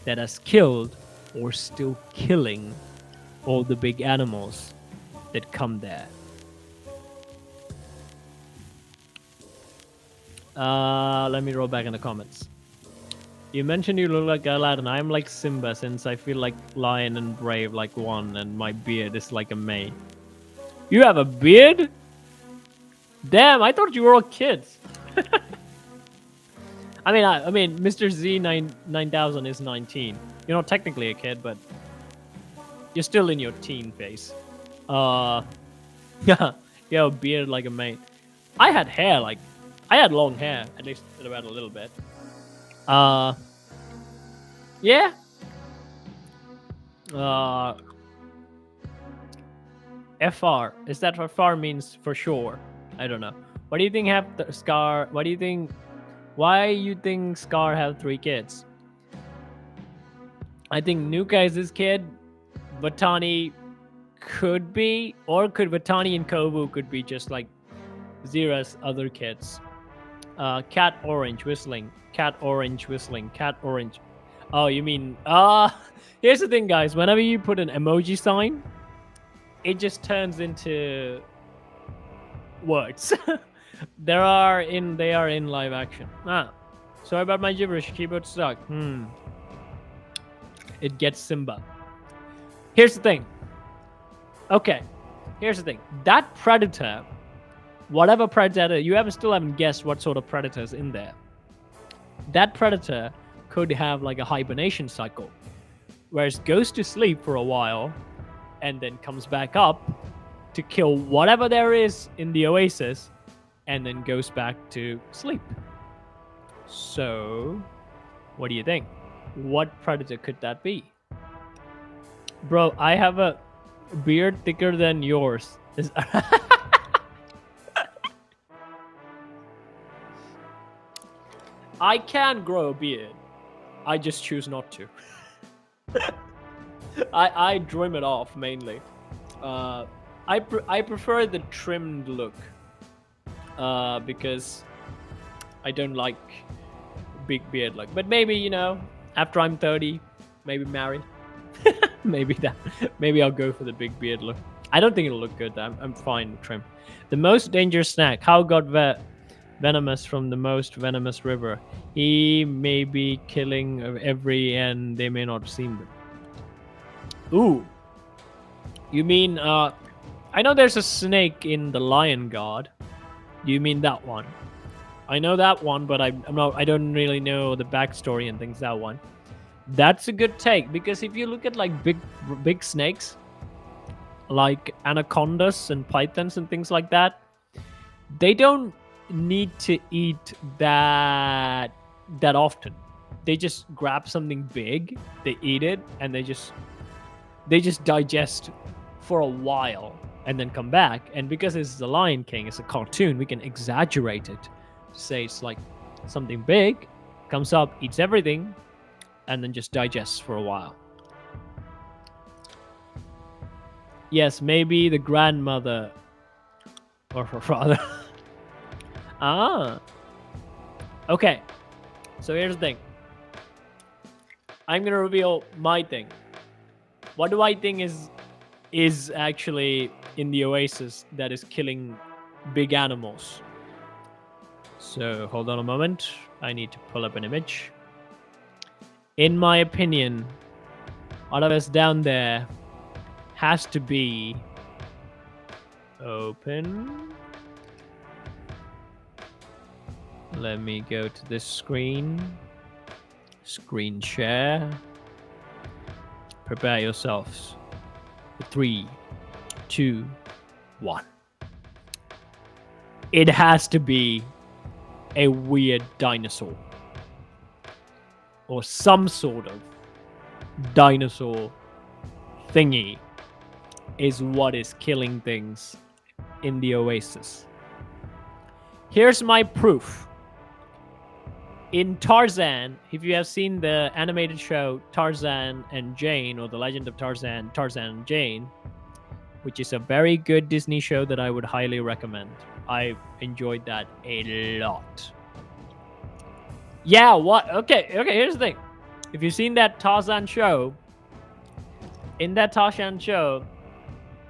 that has killed or still killing all the big animals that come there? Let me roll back in the comments. You mentioned you look like Aladdin. I'm like Simba since I feel like lion and brave like one, and my beard is like a mane. You have a beard? Damn, I thought you were all kids. I mean, Mr. Z9000 is 19. You're not technically a kid, but you're still in your teen phase. Yeah, you have a beard like a mane. I had long hair, at least about a little bit. Yeah. FR. Is that what FR means for sure? I don't know. What do you think Scar? Why you think Scar have 3 kids? I think Nuka is his kid. Watani could be, or could Watani and Kovu could be just like Zira's other kids. Cat orange whistling. Cat orange whistling. Cat orange. Oh, you mean here's the thing, guys. Whenever you put an emoji sign, it just turns into words. They are in live action. Sorry about my gibberish. Keyboard stuck. It gets Simba. Here's the thing. Okay. Here's the thing. That predator, whatever predator, still haven't guessed what sort of predator's in there. That predator could have like a hibernation cycle, whereas goes to sleep for a while and then comes back up to kill whatever there is in the oasis and then goes back to sleep. So, what do you think? What predator could that be? Bro, I have a beard thicker than yours. I can grow a beard. I just choose not to. I trim it off mainly. I prefer the trimmed look because I don't like big beard look. But maybe, you know, after I'm 30, maybe married, maybe I'll go for the big beard look. I don't think it'll look good. I'm fine with trim. The most dangerous snack. How got venomous from the most venomous river? He may be killing every and they may not have seen them. Ooh. You mean, I know there's a snake in the Lion God. Do you mean that one? I know that one, but I don't really know the backstory and things that one. That's a good take, because if you look at like big snakes, like anacondas and pythons and things like that, they don't need to eat that often. They just grab something big, they eat it, and they just digest for a while and then come back. And because it's the Lion King, it's a cartoon, we can exaggerate it to say it's like something big comes up, eats everything, and then just digests for a while. Yes, maybe the grandmother or her father. Ah. Okay. So here's the thing. I'm gonna reveal my thing. What do I think is actually in the oasis that is killing big animals? So hold on a moment. I need to pull up an image. In my opinion, whatever's down there has to be open. Let me go to this screen. Screen share. Prepare yourselves. 3, 2, 1. It has to be a weird dinosaur. Or some sort of dinosaur thingy is what is killing things in the oasis. Here's my proof. In Tarzan, if you have seen the animated show Tarzan and Jane, or The Legend of Tarzan, Tarzan and Jane, which is a very good Disney show that I would highly recommend. I enjoyed that a lot. Yeah, what? Okay, here's the thing. If you've seen that Tarzan show, in that Tarzan show,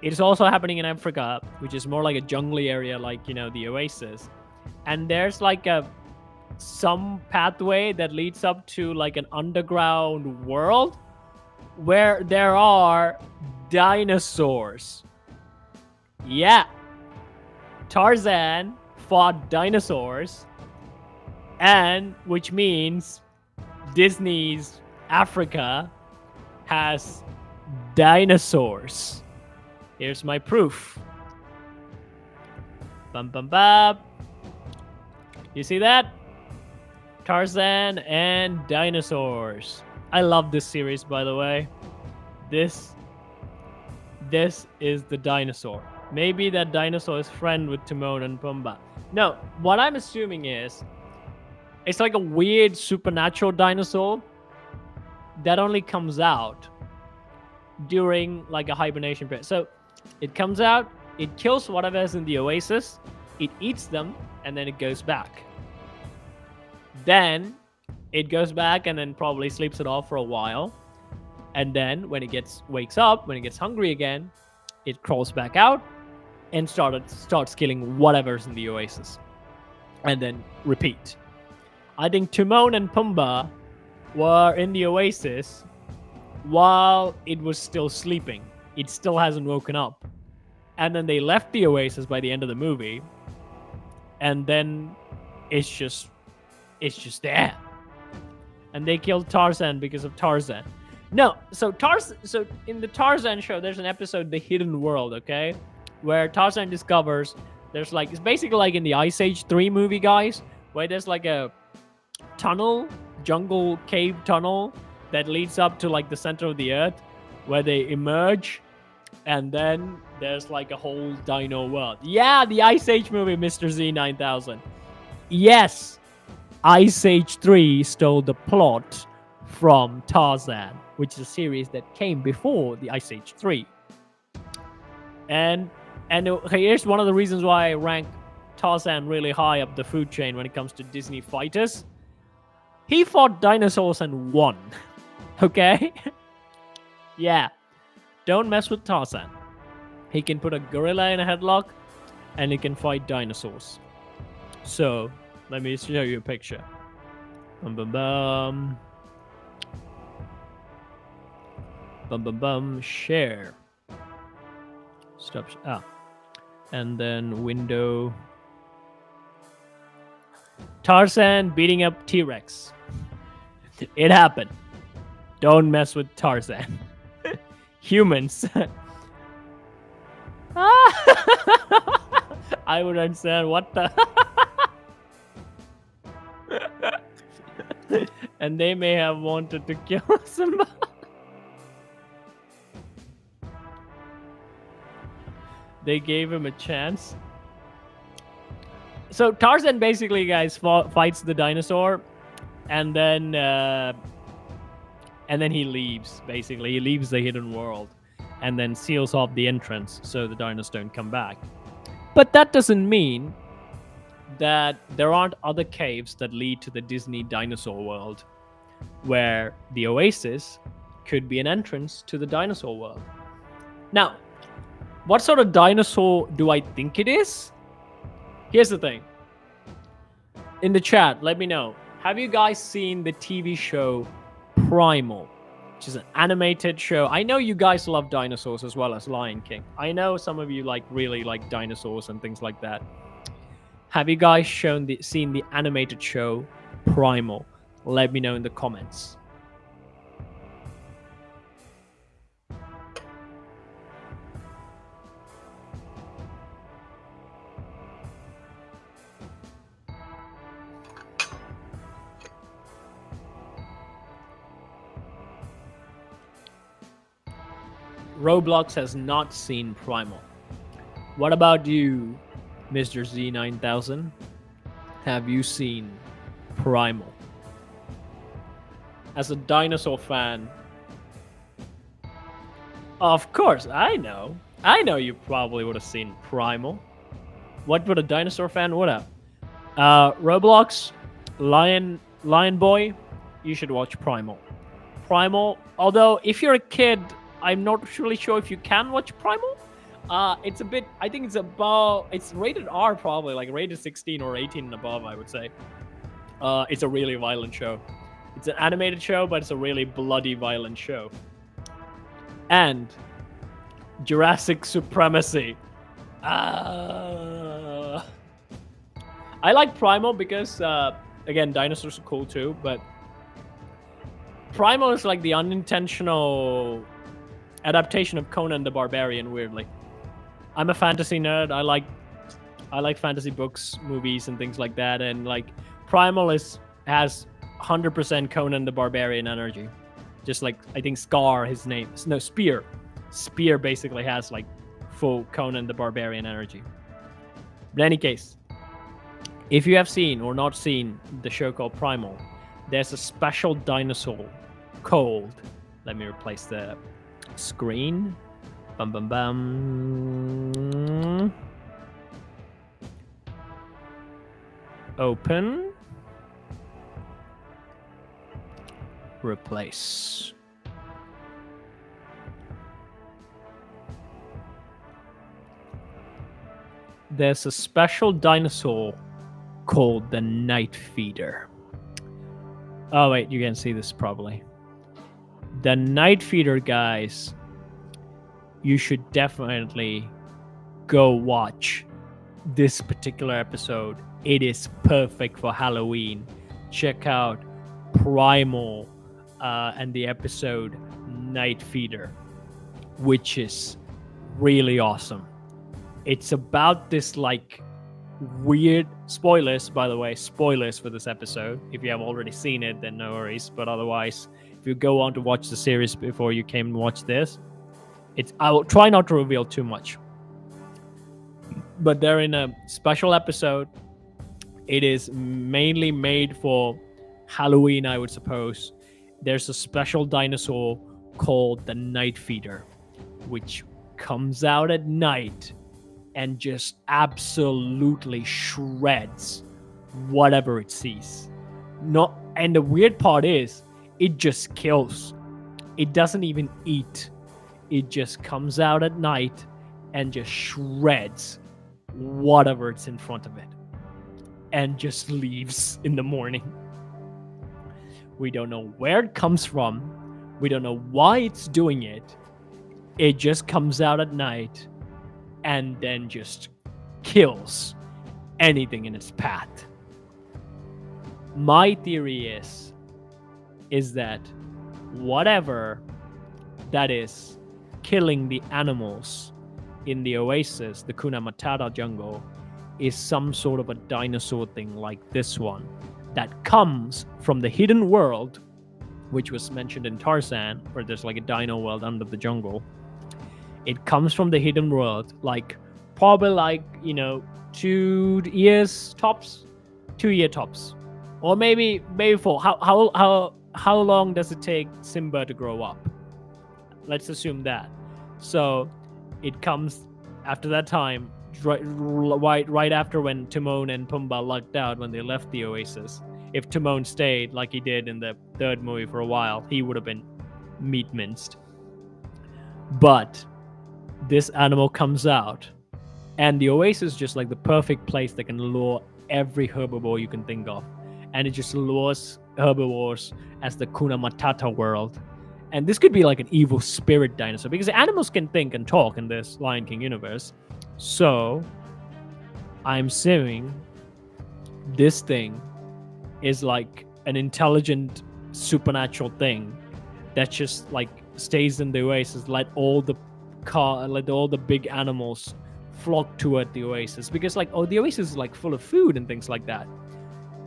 it's also happening in Africa, which is more like a jungly area, like, you know, the oasis. And there's like some pathway that leads up to like an underground world where there are dinosaurs. Yeah. Tarzan fought dinosaurs, and which means Disney's Africa has dinosaurs. Here's my proof. Bum bum bum. You see that? Tarzan and dinosaurs. I love this series, by the way. This is the dinosaur. Maybe that dinosaur is friend with Timon and Pumbaa. No, what I'm assuming is it's like a weird supernatural dinosaur that only comes out during like a hibernation period. So it comes out, it kills whatever's in the oasis, it eats them, and then it goes back. Then it goes back and then probably sleeps it off for a while. And then when it wakes up, when it gets hungry again, it crawls back out and starts killing whatever's in the oasis. And then repeat. I think Timon and Pumbaa were in the oasis while it was still sleeping. It still hasn't woken up. And then they left the oasis by the end of the movie. And then it's just there. And they killed Tarzan because of Tarzan. No, so in the Tarzan show, there's an episode, The Hidden World, okay? Where Tarzan discovers there's like, it's basically like in the Ice Age 3 movie, guys, where there's like a tunnel, jungle cave tunnel that leads up to like the center of the earth where they emerge, and then there's like a whole dino world. Yeah, the Ice Age movie, Mr. Z9000. Yes, Ice Age 3 stole the plot from Tarzan, which is a series that came before the Ice Age 3. And here's one of the reasons why I rank Tarzan really high up the food chain when it comes to Disney fighters. He fought dinosaurs and won. Okay? Yeah. Don't mess with Tarzan. He can put a gorilla in a headlock and he can fight dinosaurs. So, let me show you a picture. Bum bum bum. Bum bum bum. Share. Stop. And then window. Tarzan beating up T-Rex. It happened. Don't mess with Tarzan. Humans. I would understand what the. And they may have wanted to kill somebody. They gave him a chance. So Tarzan basically, guys, fights the dinosaur, and then he leaves. Basically, he leaves the hidden world, and then seals off the entrance so the dinos don't come back. But that doesn't mean that there aren't other caves that lead to the Disney dinosaur world, where the oasis could be an entrance to the dinosaur world. Now, what sort of dinosaur do I think it is? Here's the thing. In the chat, let me know. Have you guys seen the TV show Primal, which is an animated show? I know you guys love dinosaurs as well as Lion King. I know some of you really like dinosaurs and things like that. Have you guys seen the animated show Primal? Let me know in the comments. Roblox has not seen Primal. What about you, Mr. Z9000? Have you seen Primal? As a dinosaur fan, of course, I know you probably would have seen Primal. What would a dinosaur fan would have? Roblox, Lion Boy, you should watch Primal. Although if you're a kid, I'm not really sure if you can watch Primal. It's a bit, I think it's rated R probably, like rated 16 or 18 and above, I would say. It's a really violent show. It's an animated show, but it's a really bloody, violent show. And Jurassic Supremacy. I like Primal because, again, dinosaurs are cool too, but Primal is like the unintentional adaptation of Conan the Barbarian, weirdly. I'm a fantasy nerd. I like fantasy books, movies, and things like that, and like Primal has 100% Conan the Barbarian energy. Just like, I think Scar, his name. No, Spear. Spear basically has like full Conan the Barbarian energy. But in any case, if you have seen or not seen the show called Primal, there's a special dinosaur called, let me replace the screen. Bum bum bum. Open. Replace. There's a special dinosaur called the Night Feeder. Oh wait, you can see this probably. The Night Feeder, guys, you should definitely go watch this particular episode. It is perfect for Halloween. Check out Primal and the episode Night Feeder, which is really awesome. It's about this like weird, spoilers by the way, spoilers for this episode. If you have already seen it, then no worries, but otherwise, if you go on to watch the series before you came and watch this, I will try not to reveal too much, but they're in a special episode. It is mainly made for Halloween, I would suppose. there's a special dinosaur called the Night Feeder, which comes out at night and just absolutely shreds whatever it sees. And the weird part is, it just kills. It doesn't even eat. It just comes out at night and just shreds whatever it's in front of it and just leaves in the morning. We don't know where it comes from. We don't know why it's doing it. It just comes out at night and then just kills anything in its path. My theory is that whatever that is killing the animals in the oasis, the Kuna Matata jungle, is some sort of a dinosaur thing like this one that comes from the hidden world, which was mentioned in Tarzan, where there's like a dino world under the jungle. It comes from the hidden world, like probably like, 2 years tops, 2 year tops, or maybe 4. How long does it take Simba to grow up? Let's assume that. So it comes after that time, right after when Timon and Pumbaa lucked out when they left the oasis. If Timon stayed like he did in the third movie for a while, he would have been meat minced. But this animal comes out, and the oasis is just like the perfect place that can lure every herbivore you can think of. And it just lures herbivores as the Kuna Matata world. And this could be like an evil spirit dinosaur, because animals can think and talk in this Lion King universe. So I'm assuming this thing is like an intelligent supernatural thing that just like stays in the oasis, let all the big animals flock toward the oasis, because like the oasis is like full of food and things like that.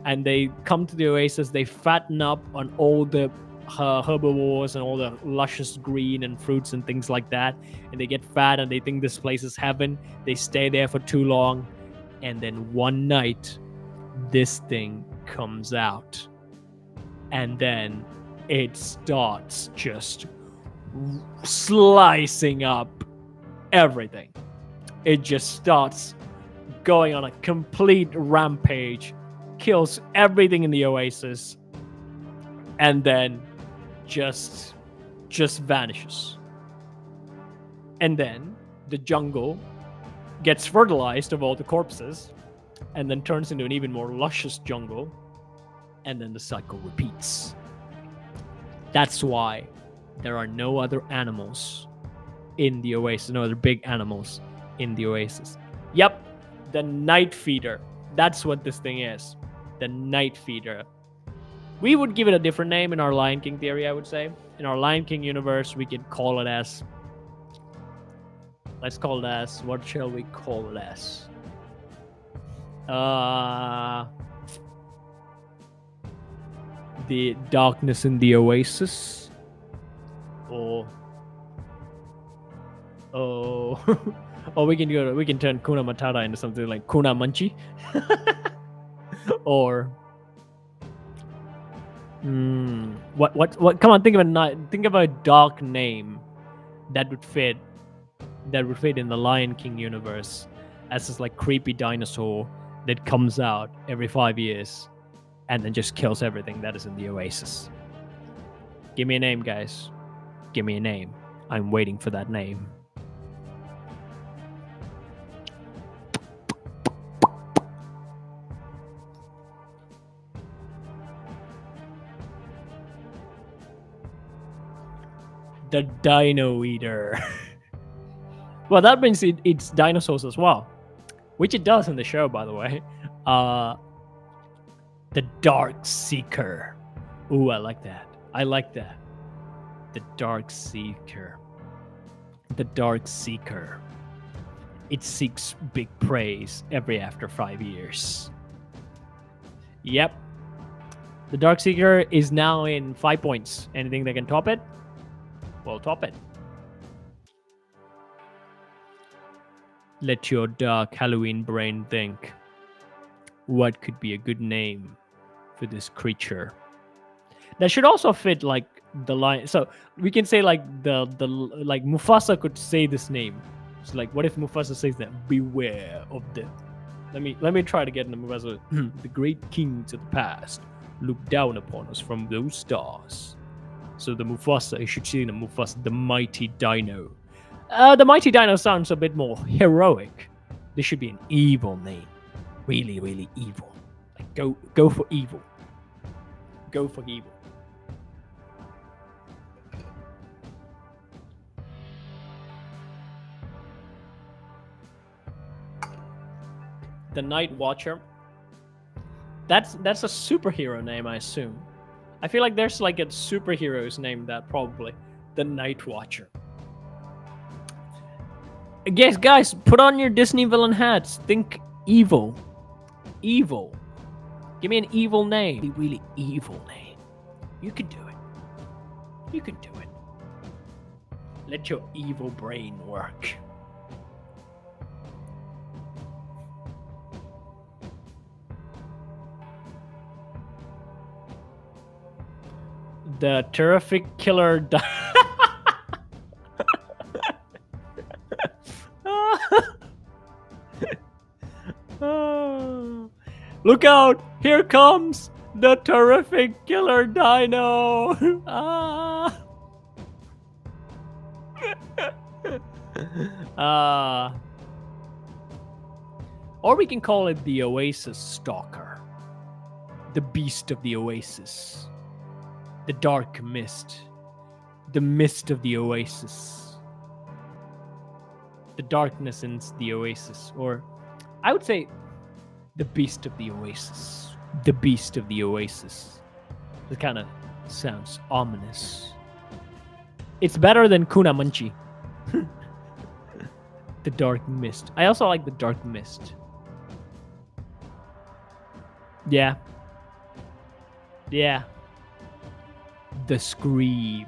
And they come to the oasis, they fatten up on all the herbivores and all the luscious green and fruits and things like that, and they get fat and they think this place is heaven. They stay there for too long, and then one night this thing comes out, and then it starts just slicing up everything. It just starts going on a complete rampage, kills everything in the oasis, and then just vanishes. And then the jungle gets fertilized of all the corpses, and then turns into an even more luscious jungle, and then the cycle repeats. That's why there are no other animals in the oasis, no other big animals in the oasis. Yep, the Night Feeder. That's what this thing is. The Night Feeder. We would give it a different name in our Lion King theory, I would say. In our Lion King universe, we could call it as... Let's call it as... What shall we call it as? The Darkness in the Oasis? Or... or we can turn Kuna Matata into something like Kuna Munchie. Or... What? Come on, think of a dark name that would fit in the Lion King universe as this like creepy dinosaur that comes out every 5 years and then just kills everything that is in the oasis. Give me a name, guys. Give me a name. I'm waiting for that name. The Dino Eater. Well, that means it eats dinosaurs as well, which it does in the show, by the way. The Dark Seeker. Ooh, I like that. The Dark Seeker. The Dark Seeker. It seeks big praise after 5 years. Yep. The Dark Seeker is now in 5 points. Anything that can top it? Well, top it. Let your dark Halloween brain think. What could be a good name for this creature? That should also fit like the line. So we can say like the like Mufasa could say this name. It's like, what if Mufasa says that? Beware of them. Let me try to get into Mufasa. The great kings of the past look down upon us from those stars. So the Mufasa, you should see the Mufasa, the mighty dino. The mighty dino sounds a bit more heroic. This should be an evil name. Really, really evil. Like go for evil. Go for evil. The Night Watcher. That's a superhero name, I assume. I feel like there's like a superhero's name that probably. The Night Watcher. Yes, guys, put on your Disney villain hats. Think evil. Evil. Give me an evil name. A really evil name. You can do it. You can do it. Let your evil brain work. The terrific killer. Look out! Here comes the terrific killer dino. Or we can call it the Oasis Stalker, the beast of the Oasis. The dark mist. The mist of the oasis. The darkness in the oasis. Or I would say the beast of the oasis. The beast of the oasis. It kind of sounds ominous. It's better than Kuna Munchi. The dark mist. I also like the dark mist. Yeah. Yeah. The scream,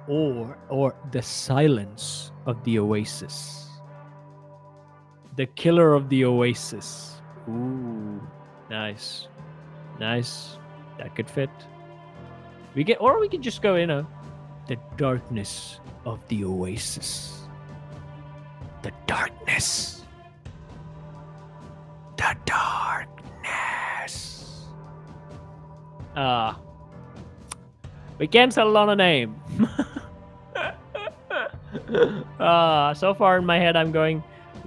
or the silence of the oasis, the killer of the oasis. Ooh, nice, that could fit. We can just go, the darkness of the oasis, the darkness, the darkness. We can't settle on a name. So far in my head, I'm going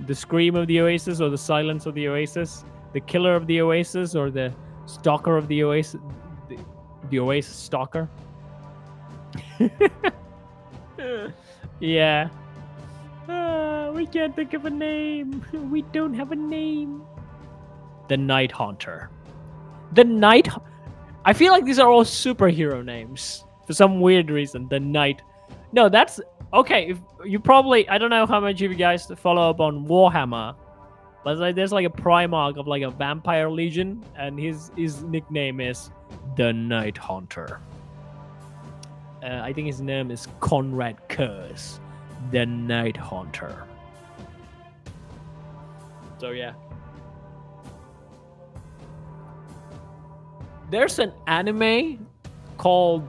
the scream of the oasis, or the silence of the oasis, the killer of the oasis, or the stalker of the oasis, the oasis stalker. Yeah. We can't think of a name. We don't have a name. The Night Haunter. I feel like these are all superhero names for some weird reason. The Night. No, that's okay. If you probably, I don't know how much of you guys follow up on Warhammer, but there's like a Primarch of like a vampire legion, and his nickname is the Night Haunter. I think his name is Conrad Curse, the Night Haunter. So yeah. There's an anime called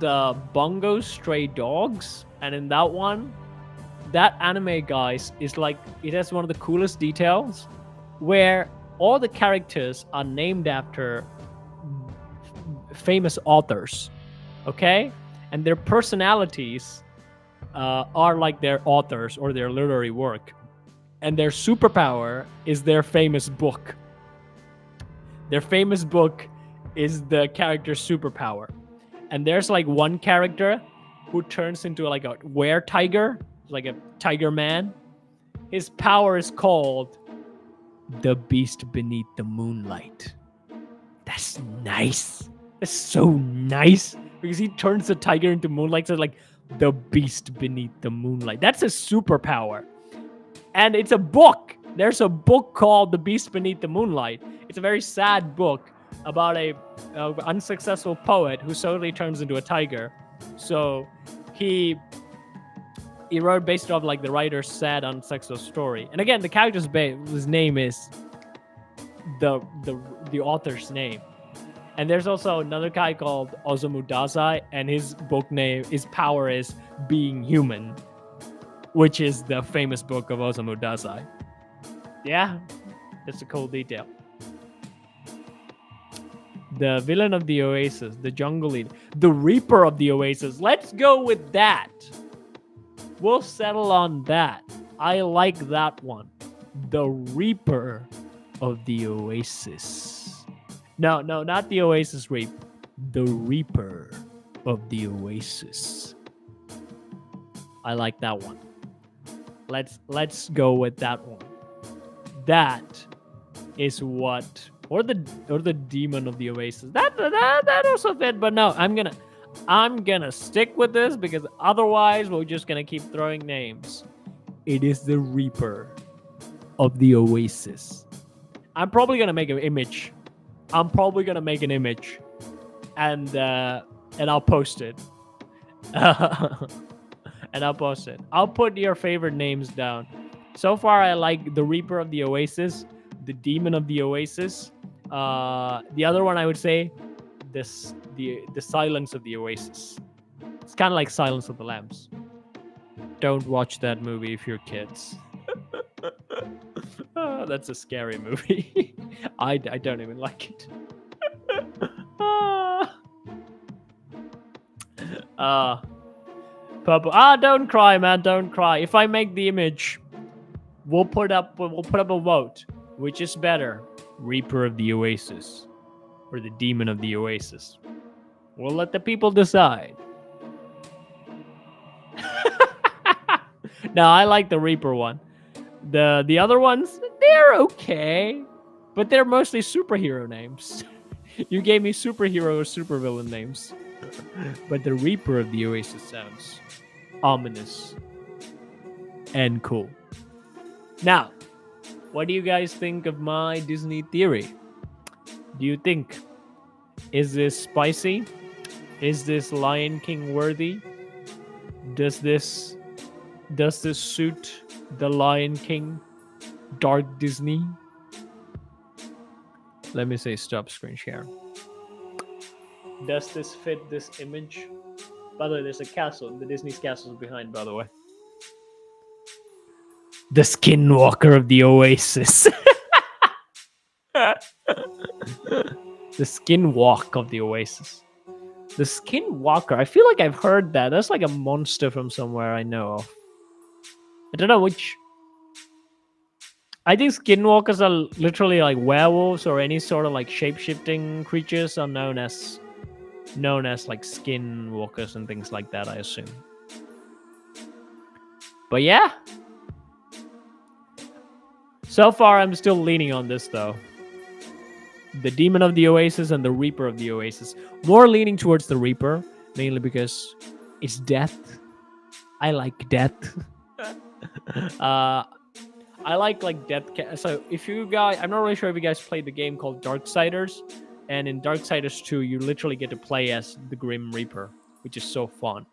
Bungo Stray Dogs, and in that one, that anime, guys, is like, it has one of the coolest details where all the characters are named after famous authors, okay? And their personalities are like their authors or their literary work. And their superpower is their famous book. Their famous book is the character's superpower. And there's like one character who turns into like a were-tiger, like a tiger man. His power is called the Beast Beneath the Moonlight. That's nice. That's so nice. Because he turns the tiger into moonlight, so like the Beast Beneath the Moonlight. That's a superpower. And it's a book. There's a book called The Beast Beneath the Moonlight. It's a very sad book about a unsuccessful poet who suddenly turns into a tiger. So he wrote based off like the writer's sad unsuccessful story. And again, the character's his name is the author's name. And there's also another guy called Osamu Dazai, and his power is being human, which is the famous book of Osamu Dazai. Yeah, that's a cool detail. The villain of the Oasis, the jungle leader, the Reaper of the Oasis. Let's go with that. We'll settle on that. I like that one. The Reaper of the Oasis. No, not the Oasis Reap. The Reaper of the Oasis. I like that one. Let's go with that one. That is what, or the demon of the Oasis. That also fit, but no, I'm gonna stick with this because otherwise we're just gonna keep throwing names. It is the Reaper of the Oasis. I'm probably gonna make an image. And I'll post it. And I'll post it. I'll put your favorite names down. So far, I like the Reaper of the Oasis, the Demon of the Oasis. The other one I would say, the Silence of the Oasis. It's kind of like Silence of the Lambs. Don't watch that movie if you're kids. Oh, that's a scary movie. I don't even like it. Purple. Don't cry, man. Don't cry. If I make the image, we'll put up a vote. Which is better, Reaper of the Oasis or the Demon of the Oasis? We'll let the people decide. No, I like the Reaper one. The other ones, they're okay, but they're mostly superhero names. You gave me superhero or supervillain names. But the Reaper of the Oasis sounds ominous and cool. Now, what do you guys think of my Disney theory? Do you think, is this spicy? Is this Lion King worthy? Does this suit the Lion King, Dark Disney? Let me say stop screen share. Does this fit this image? By the way, there's a castle. The Disney's castle is behind, by the way. The Skinwalker of the Oasis. The Skinwalk of the Oasis. The Skinwalker. I feel like I've heard that. That's like a monster from somewhere I know of. I don't know which. I think skinwalkers are literally like werewolves or any sort of like shape-shifting creatures are known as like skinwalkers and things like that, I assume. But yeah. So far, I'm still leaning on this though. The Demon of the Oasis and the Reaper of the Oasis. More leaning towards the Reaper, mainly because it's death. I like death. I like death. So if you guys, I'm not really sure if you guys played the game called Darksiders, and in Darksiders 2, you literally get to play as the Grim Reaper, which is so fun.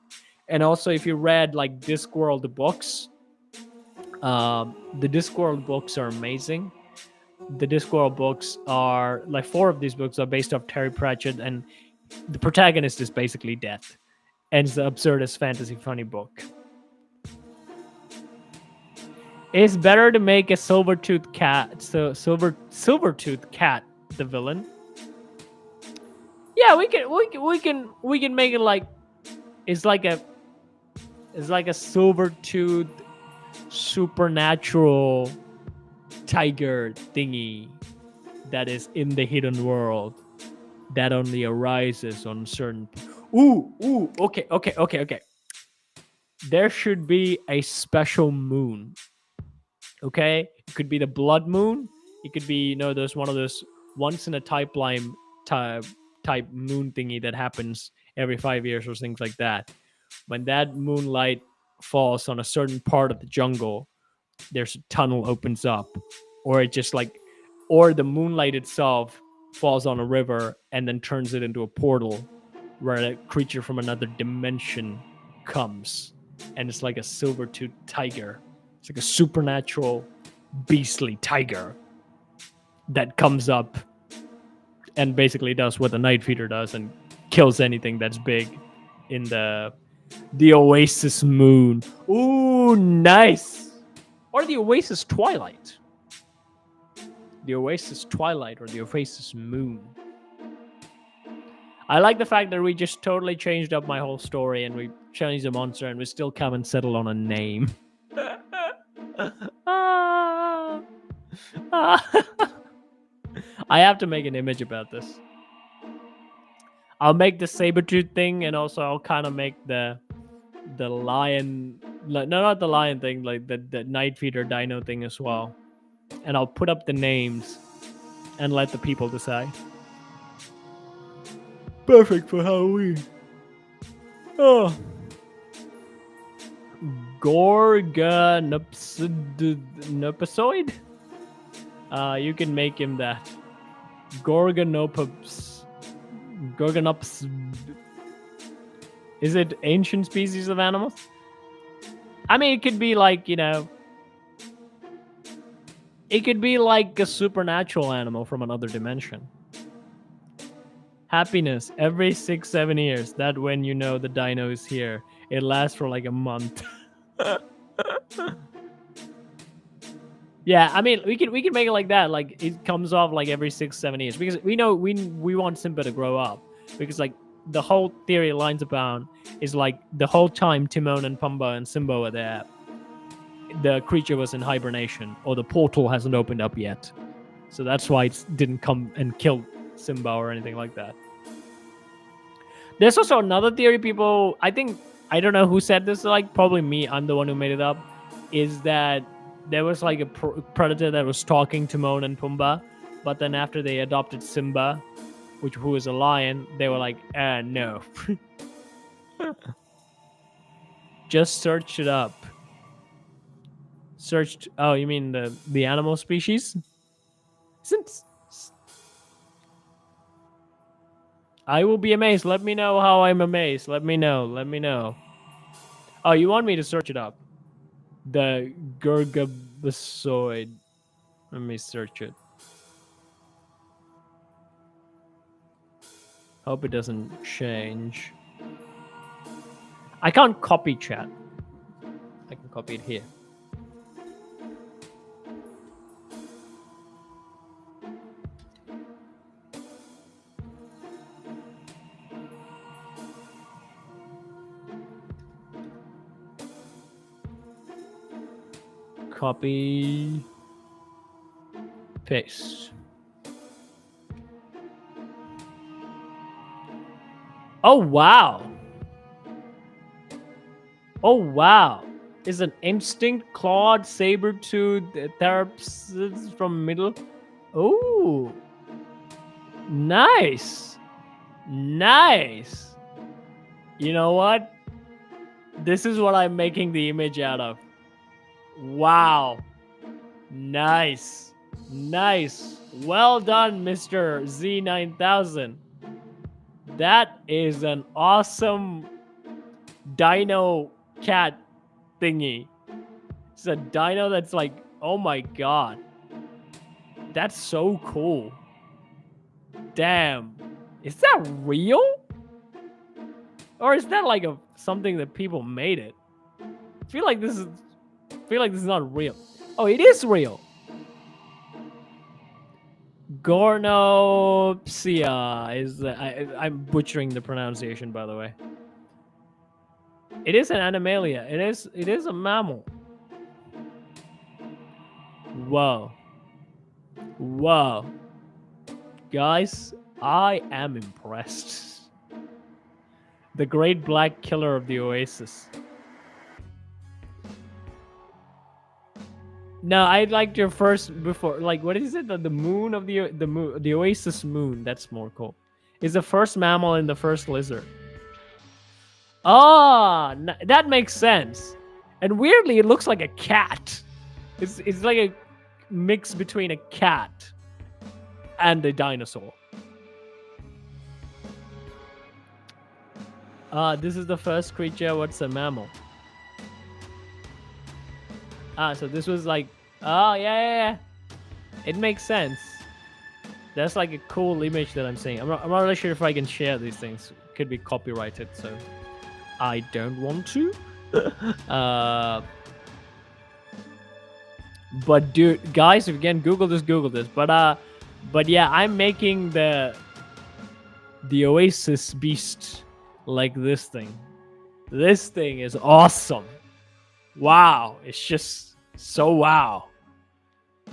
And also, if you read like Discworld books, the Discworld books are amazing. The Discworld books are like 4 of these books are based off Terry Pratchett, and the protagonist is basically death, and it's the absurdist fantasy funny book. It's better to make a silver-toothed cat, silver-toothed cat the villain. Yeah, we can make it like it's like a silver-toothed supernatural tiger thingy that is in the hidden world that only arises on certain. Okay. There should be a special moon. Okay, it could be the blood moon. It could be there's one of those once in a type moon thingy that happens every 5 years or things like that. When that moonlight falls on a certain part of the jungle, there's a tunnel opens up, or the moonlight itself falls on a river and then turns it into a portal where a creature from another dimension comes, and it's like a silver-toothed tiger. It's like a supernatural, beastly tiger that comes up and basically does what the Night Feeder does and kills anything that's big in the Oasis Moon. Ooh, nice. Or the Oasis Twilight. The Oasis Twilight or the Oasis Moon. I like the fact that we just totally changed up my whole story and we changed the monster and we still come and settle on a name. I have to make an image about this. I'll make the saber-tooth thing, and also I'll kind of make the lion, no, not the lion thing, like the Night Feeder dino thing as well. And I'll put up the names and let the people decide. Perfect for Halloween. Oh. Gorgonoposoid? You can make him that. Gorgonops. Is it ancient species of animals? I mean, it could be like, you know, it could be like a supernatural animal from another dimension. Happiness every 6-7 years. That when you know the dino is here. It lasts for like a month. Yeah, I mean, we can make it like that. Like it comes off like every 6-7 years because we know we want Simba to grow up because like the whole theory lines abound is like the whole time Timon and Pumbaa and Simba were there, the creature was in hibernation or the portal hasn't opened up yet, so that's why it didn't come and kill Simba or anything like that. There's also another theory people, I don't know who said this, like probably me, I'm the one who made it up, is that there was like a predator that was talking to Timon and Pumbaa, but then after they adopted Simba, who is a lion, they were like, no. Just search it up. Searched, oh, you mean the animal species? Since I will be amazed. Let me know how I'm amazed. Let me know. Oh, you want me to search it up? The Gorgonoposoid. Let me search it. Hope it doesn't change. I can't copy chat. I can copy it here. Copy. Paste. Oh, wow. Oh, wow. Is an instinct clawed saber-tooth therapist from middle. Oh. Nice. Nice. You know what? This is what I'm making the image out of. Wow. Nice. Nice. Well done, Mr. Z9000. That is an awesome dino cat thingy. It's a dino that's like, oh my god. That's so cool. Damn. Is that real? Or is that like something that people made it? I feel like this is not real. Oh, it is real. Gornopsia is I'm butchering the pronunciation, by the way. It is an animalia. It is a mammal. Whoa. Whoa. Guys, I am impressed. The great black killer of the oasis. No, I liked your first before. Like, what is it? The moon of the oasis moon. That's more cool. Is the first mammal and the first lizard. Ah, that makes sense. And weirdly, it looks like a cat. It's like a mix between a cat and a dinosaur. This is the first creature. What's a mammal? So this was like, oh, yeah. It makes sense. That's like a cool image that I'm seeing. I'm not really sure if I can share these things. Could be copyrighted, so I don't want to. uh, but dude, guys, if you can Google this, Google this. But yeah, I'm making the Oasis beast like this thing. This thing is awesome. Wow, it's just so wow.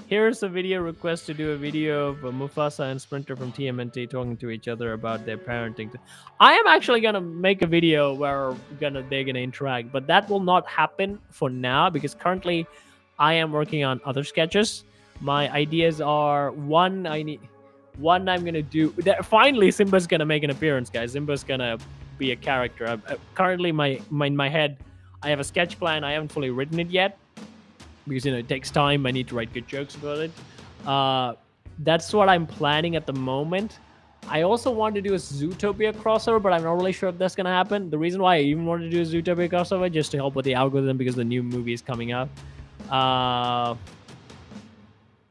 Here's a video request to do a video of Mufasa and Splinter from TMNT talking to each other about their parenting. I am actually gonna make a video where they're gonna interact, but that will not happen for now because currently I am working on other sketches. My ideas are one I'm gonna do. Finally, Simba's gonna make an appearance, guys. Simba's gonna be a character. Currently, in my head, I have a sketch plan. I haven't fully written it yet because it takes time. I need to write good jokes about it. That's what I'm planning at the moment. I also want to do a Zootopia crossover, but I'm not really sure if that's gonna happen. The reason why I even want to do a Zootopia crossover just to help with the algorithm because the new movie is coming out.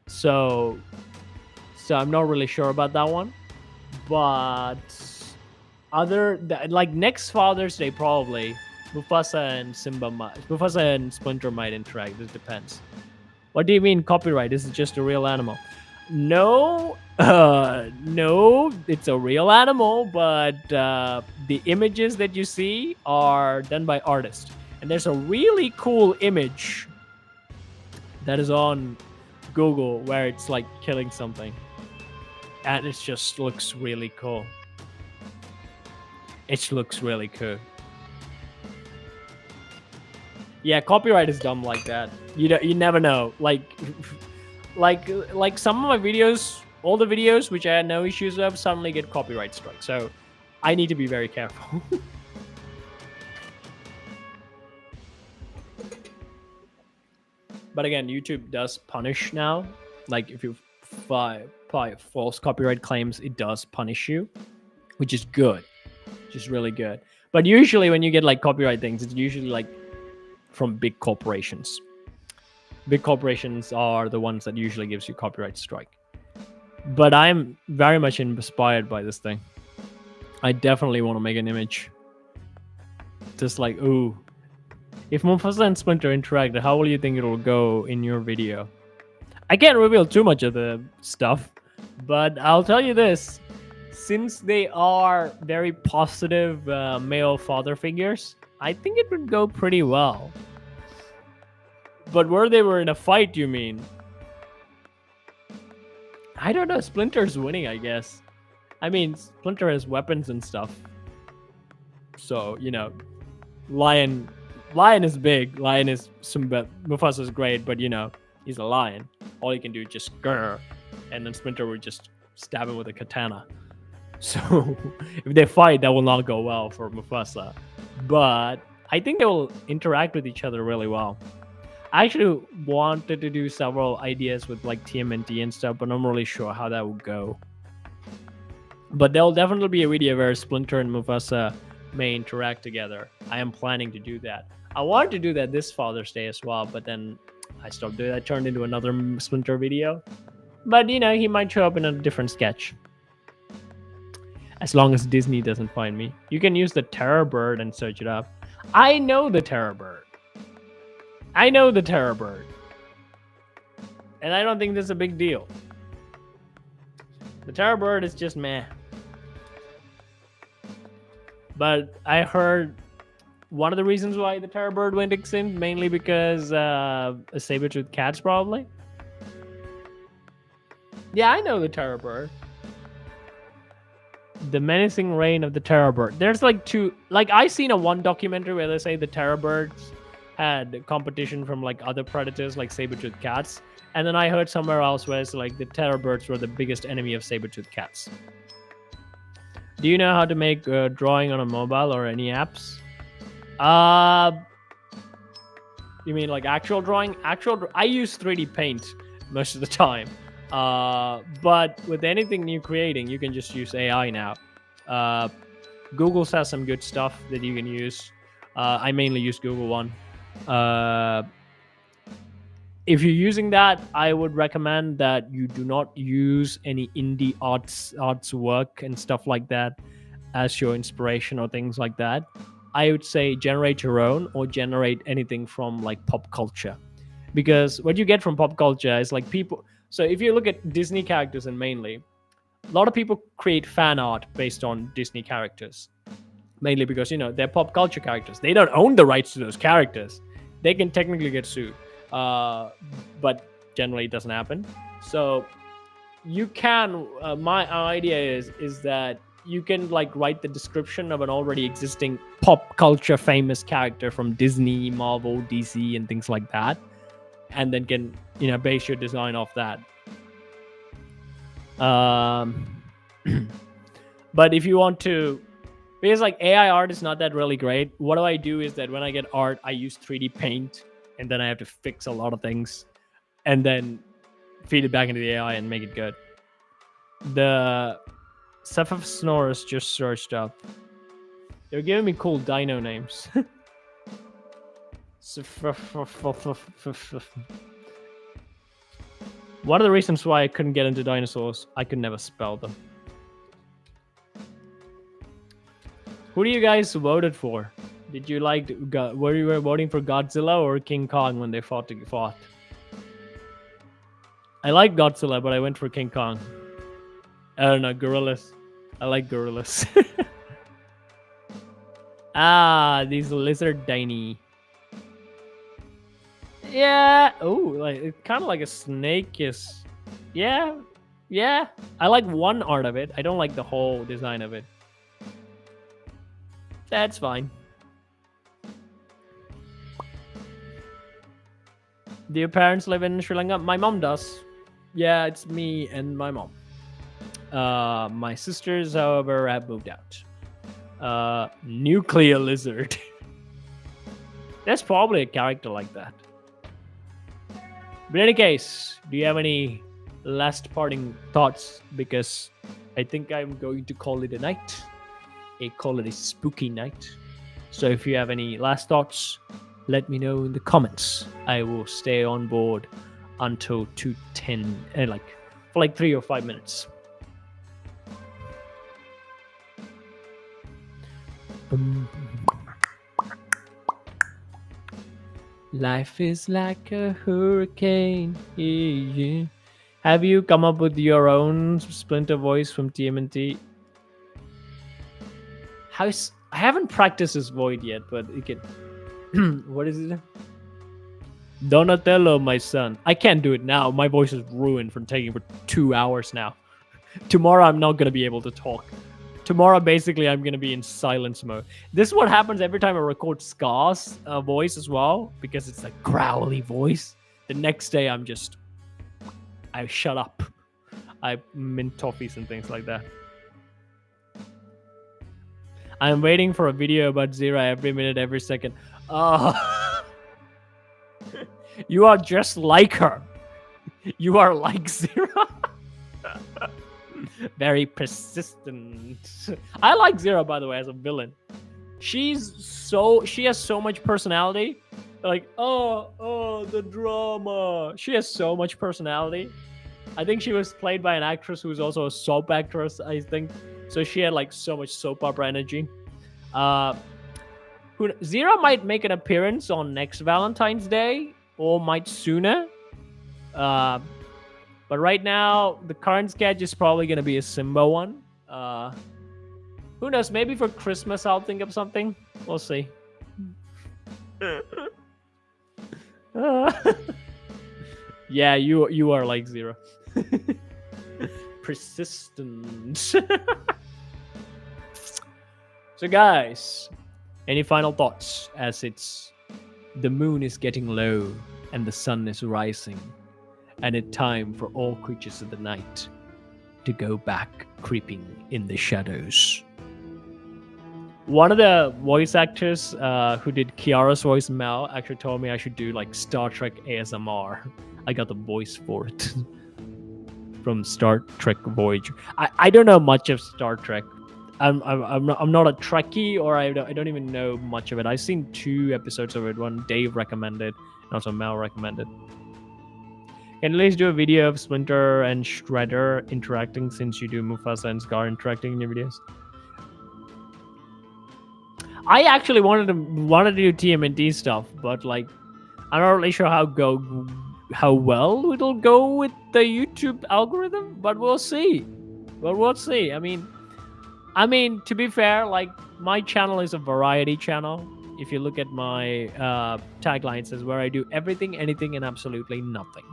So I'm not really sure about that one, but like next Father's Day probably Mufasa and Splinter might interact. This depends. What do you mean copyright? This is just a real animal. No, no, it's a real animal, but the images that you see are done by artists. And there's a really cool image that is on Google where it's like killing something. And it just looks really cool. It looks really cool. Yeah, copyright is dumb like that. You never know. Like some of my videos, all the videos which I had no issues with, suddenly get copyright struck. So I need to be very careful. But again, YouTube does punish now. Like if you file false copyright claims, it does punish you, which is good, which is really good. But usually when you get like copyright things, it's usually like from big corporations. Big corporations are the ones that usually gives you copyright strike. But I'm very much inspired by this thing. I definitely want to make an image. Just like, ooh, if Mufasa and Splinter interact, how will you think it will go in your video? I can't reveal too much of the stuff, but I'll tell you this. Since they are very positive male father figures, I think it would go pretty well. But where they were in a fight, you mean? I don't know. Splinter's winning, I guess. I mean, Splinter has weapons and stuff. So, you know, Lion is big. Lion is Mufasa's great, but you know, he's a lion. All he can do is just grr, and then Splinter would just stab him with a katana. So if they fight, that will not go well for Mufasa. But I think they will interact with each other really well. I actually wanted to do several ideas with like TMNT and stuff, but I'm not really sure how that would go. But there'll definitely be a video where Splinter and Mufasa may interact together. I am planning to do that. I wanted to do that this Father's Day as well, but then I stopped doing that. Turned into another Splinter video. But you know, he might show up in a different sketch. As long as Disney doesn't find me. You can use the Terror Bird and search it up. I know the Terror Bird. I know the Terror Bird. And I don't think this is a big deal. The Terror Bird is just meh. But I heard one of the reasons why the Terror Bird went extinct, mainly because a saber-toothed cat's probably. Yeah, I know the Terror Bird. The menacing reign of the Terror Bird. There's like two, like I seen one documentary where they say the Terror Birds had competition from like other predators like saber-toothed cats. And then I heard somewhere else where it's like the Terror Birds were the biggest enemy of saber-toothed cats. Do you know how to make drawing on a mobile or any apps? You mean like actual drawing? I use 3D Paint most of the time. But with anything new creating, you can just use AI now. Google has some good stuff that you can use. I mainly use Google one. if you're using that, I would recommend that you do not use any indie arts work and stuff like that as your inspiration or things like that. I would say generate your own or generate anything from like pop culture, because what you get from pop culture is like people. So if you look at Disney characters, and mainly a lot of people create fan art based on Disney characters, mainly because they're pop culture characters. They don't own the rights to those characters. They can technically get sued, but generally it doesn't happen. So you can. My idea is that you can like write the description of an already existing pop culture famous character from Disney, Marvel, DC, and things like that, and then can base your design off that. But if you want to, because like AI art is not that really great, what I do is that when I get art, I use 3D paint, and then I have to fix a lot of things and then feed it back into the AI and make it good. The Cephalus Snorus just searched up. They're giving me cool dino names. One of the reasons why I couldn't get into dinosaurs, I could never spell them. Who do you guys voted for? Did you like? Were you voting for Godzilla or King Kong when they fought? I like Godzilla, but I went for King Kong. I don't know, gorillas. I like gorillas. These lizard diny. Yeah. Oh, like it's kind of like a snake is. Yeah. I like one art of it. I don't like the whole design of it. That's fine. Do your parents live in Sri Lanka? My mom does. Yeah, it's me and my mom. My sisters, however, have moved out. Nuclear lizard. There's probably a character like that. But in any case, do you have any last parting thoughts? Because I think I'm going to call it a night. Call it a spooky night. So if you have any last thoughts, let me know in the comments. I will stay on board until 2:10, for 3 or 5 minutes. Life is like a hurricane. Yeah. Have you come up with your own splinter voice from TMNT? I haven't practiced this void yet, but it can. What is it? Donatello, my son. I can't do it now. My voice is ruined from taking for 2 hours now. Tomorrow, I'm not going to be able to talk. Tomorrow, basically, I'm going to be in silence mode. This is what happens every time I record Scar's voice as well, because it's a growly voice. The next day, I shut up. I mint toffees and things like that. I'm waiting for a video about Zira every minute, every second. You are just like her. You are like Zira. Very persistent. I like Zira, by the way, as a villain. She has so much personality. Like, the drama. She has so much personality. I think she was played by an actress who's also a soap actress, I think. So she had so much soap opera energy. Zira might make an appearance on next Valentine's Day, or might sooner. But right now, the current sketch is probably going to be a Simba one. Who knows? Maybe for Christmas I'll think of something. We'll see. Yeah, you are like Zira. Persistent. So guys, any final thoughts as the moon is getting low and the sun is rising, and it's time for all creatures of the night to go back creeping in the shadows. One of the voice actors who did Kiara's voice, Mel, actually told me I should do Star Trek ASMR. I got the voice for it from Star Trek Voyager. I don't know much of Star Trek. I'm not a Trekkie, or I don't even know much of it. I've seen 2 episodes of it. One Dave recommended, and also Mel recommended. Can you at least do a video of Splinter and Shredder interacting, since you do Mufasa and Scar interacting in your videos? I actually wanted to do TMNT stuff, but like I'm not really sure how well it'll go with the YouTube algorithm, but we'll see. But we'll see. I mean, to be fair, like my channel is a variety channel. If you look at my tagline, it says where I do everything, anything, and absolutely nothing.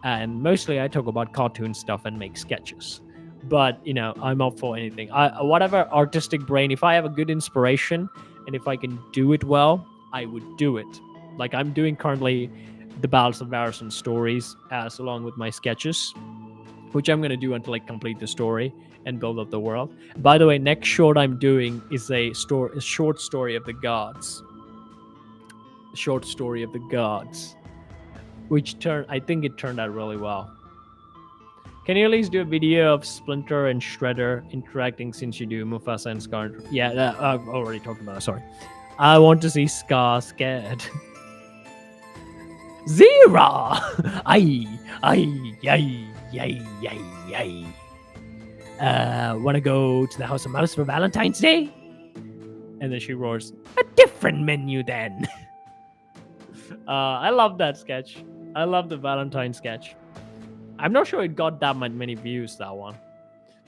And mostly I talk about cartoon stuff and make sketches. But you know, I'm up for anything. Whatever artistic brain. If I have a good inspiration and if I can do it well, I would do it. Like I'm doing currently the Battles of Varison stories as along with my sketches, which I'm gonna do until I complete the story and build up the world. By the way, next short I'm doing is a short story of the gods. A short story of the gods, which I think it turned out really well. Can you at least do a video of Splinter and Shredder interacting, since you do Mufasa and Scar? Yeah, I've already talked about it. Sorry. I want to see Scar scared. Zira! Ay, ay, ay, ay, ay, ay. Wanna go to the House of Mouse for Valentine's Day? And then she roars, a different menu then. I love that sketch. I love the Valentine sketch. I'm not sure it got that many views, that one,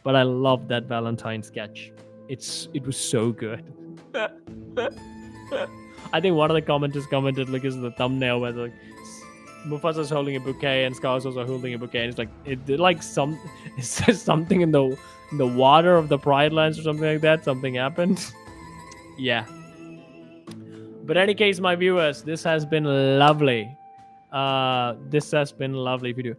but I love that Valentine sketch. It was so good. I think one of the commenters commented, look, is the thumbnail where like Mufasa's holding a bouquet and Scar's also holding a bouquet, and it's like it says something in the water of the Pride Lands or something like that. Something happened. Yeah. But in any case, my viewers, this has been lovely. This has been lovely video.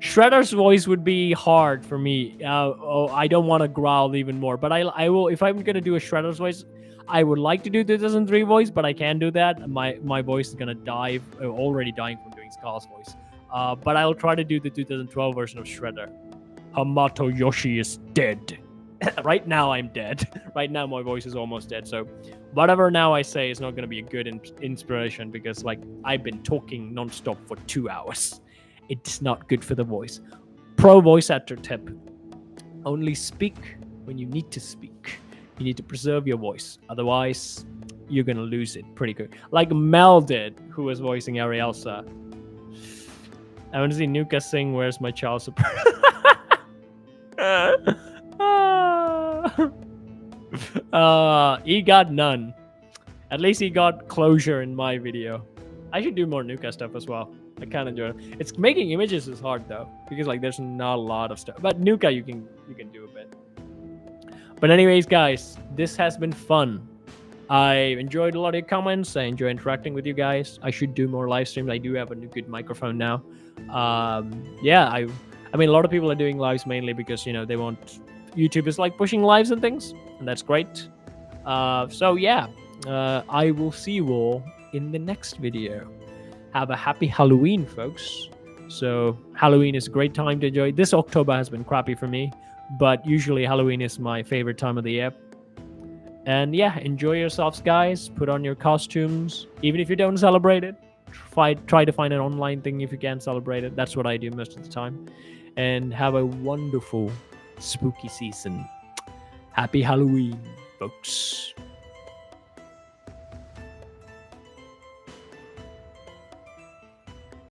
Shredder's voice would be hard for me. I don't want to growl even more, but I will. If I'm gonna do a Shredder's voice, I would like to do 2003 voice, but I can't do that. My voice is gonna die. Already dying from doing Scar's voice. But I'll try to do the 2012 version of Shredder. Hamato Yoshi is dead. Right now I'm dead. Right now my voice is almost dead. So whatever now I say is not gonna be a good inspiration, because like I've been talking non-stop for 2 hours. It's not good for the voice. Pro voice actor tip: only speak when you need to speak. You need to preserve your voice, otherwise you're gonna lose it pretty good, like Mel did, who was voicing Arielsa. I want to see Nuka sing Where's My Child Support. He got none. At least he got closure in my video. I should do more Nuka stuff as well. I kind of enjoy it. It's making images is hard though, because like there's not a lot of stuff. But Nuka you can do a bit. But anyways, guys, this has been fun. I enjoyed a lot of your comments. I enjoy interacting with you guys. I should do more live streams. I do have a new good microphone now. Yeah, I mean a lot of people are doing lives mainly because they want YouTube is like pushing lives and things, and that's great. So yeah, I will see you all in the next video. Have a happy Halloween, folks. So Halloween is a great time to enjoy. This October has been crappy for me, but usually Halloween is my favorite time of the year. And yeah, enjoy yourselves, guys. Put on your costumes, even if you don't celebrate it. Try to find an online thing if you can celebrate it. That's what I do most of the time. And have a wonderful spooky season. Happy Halloween, folks.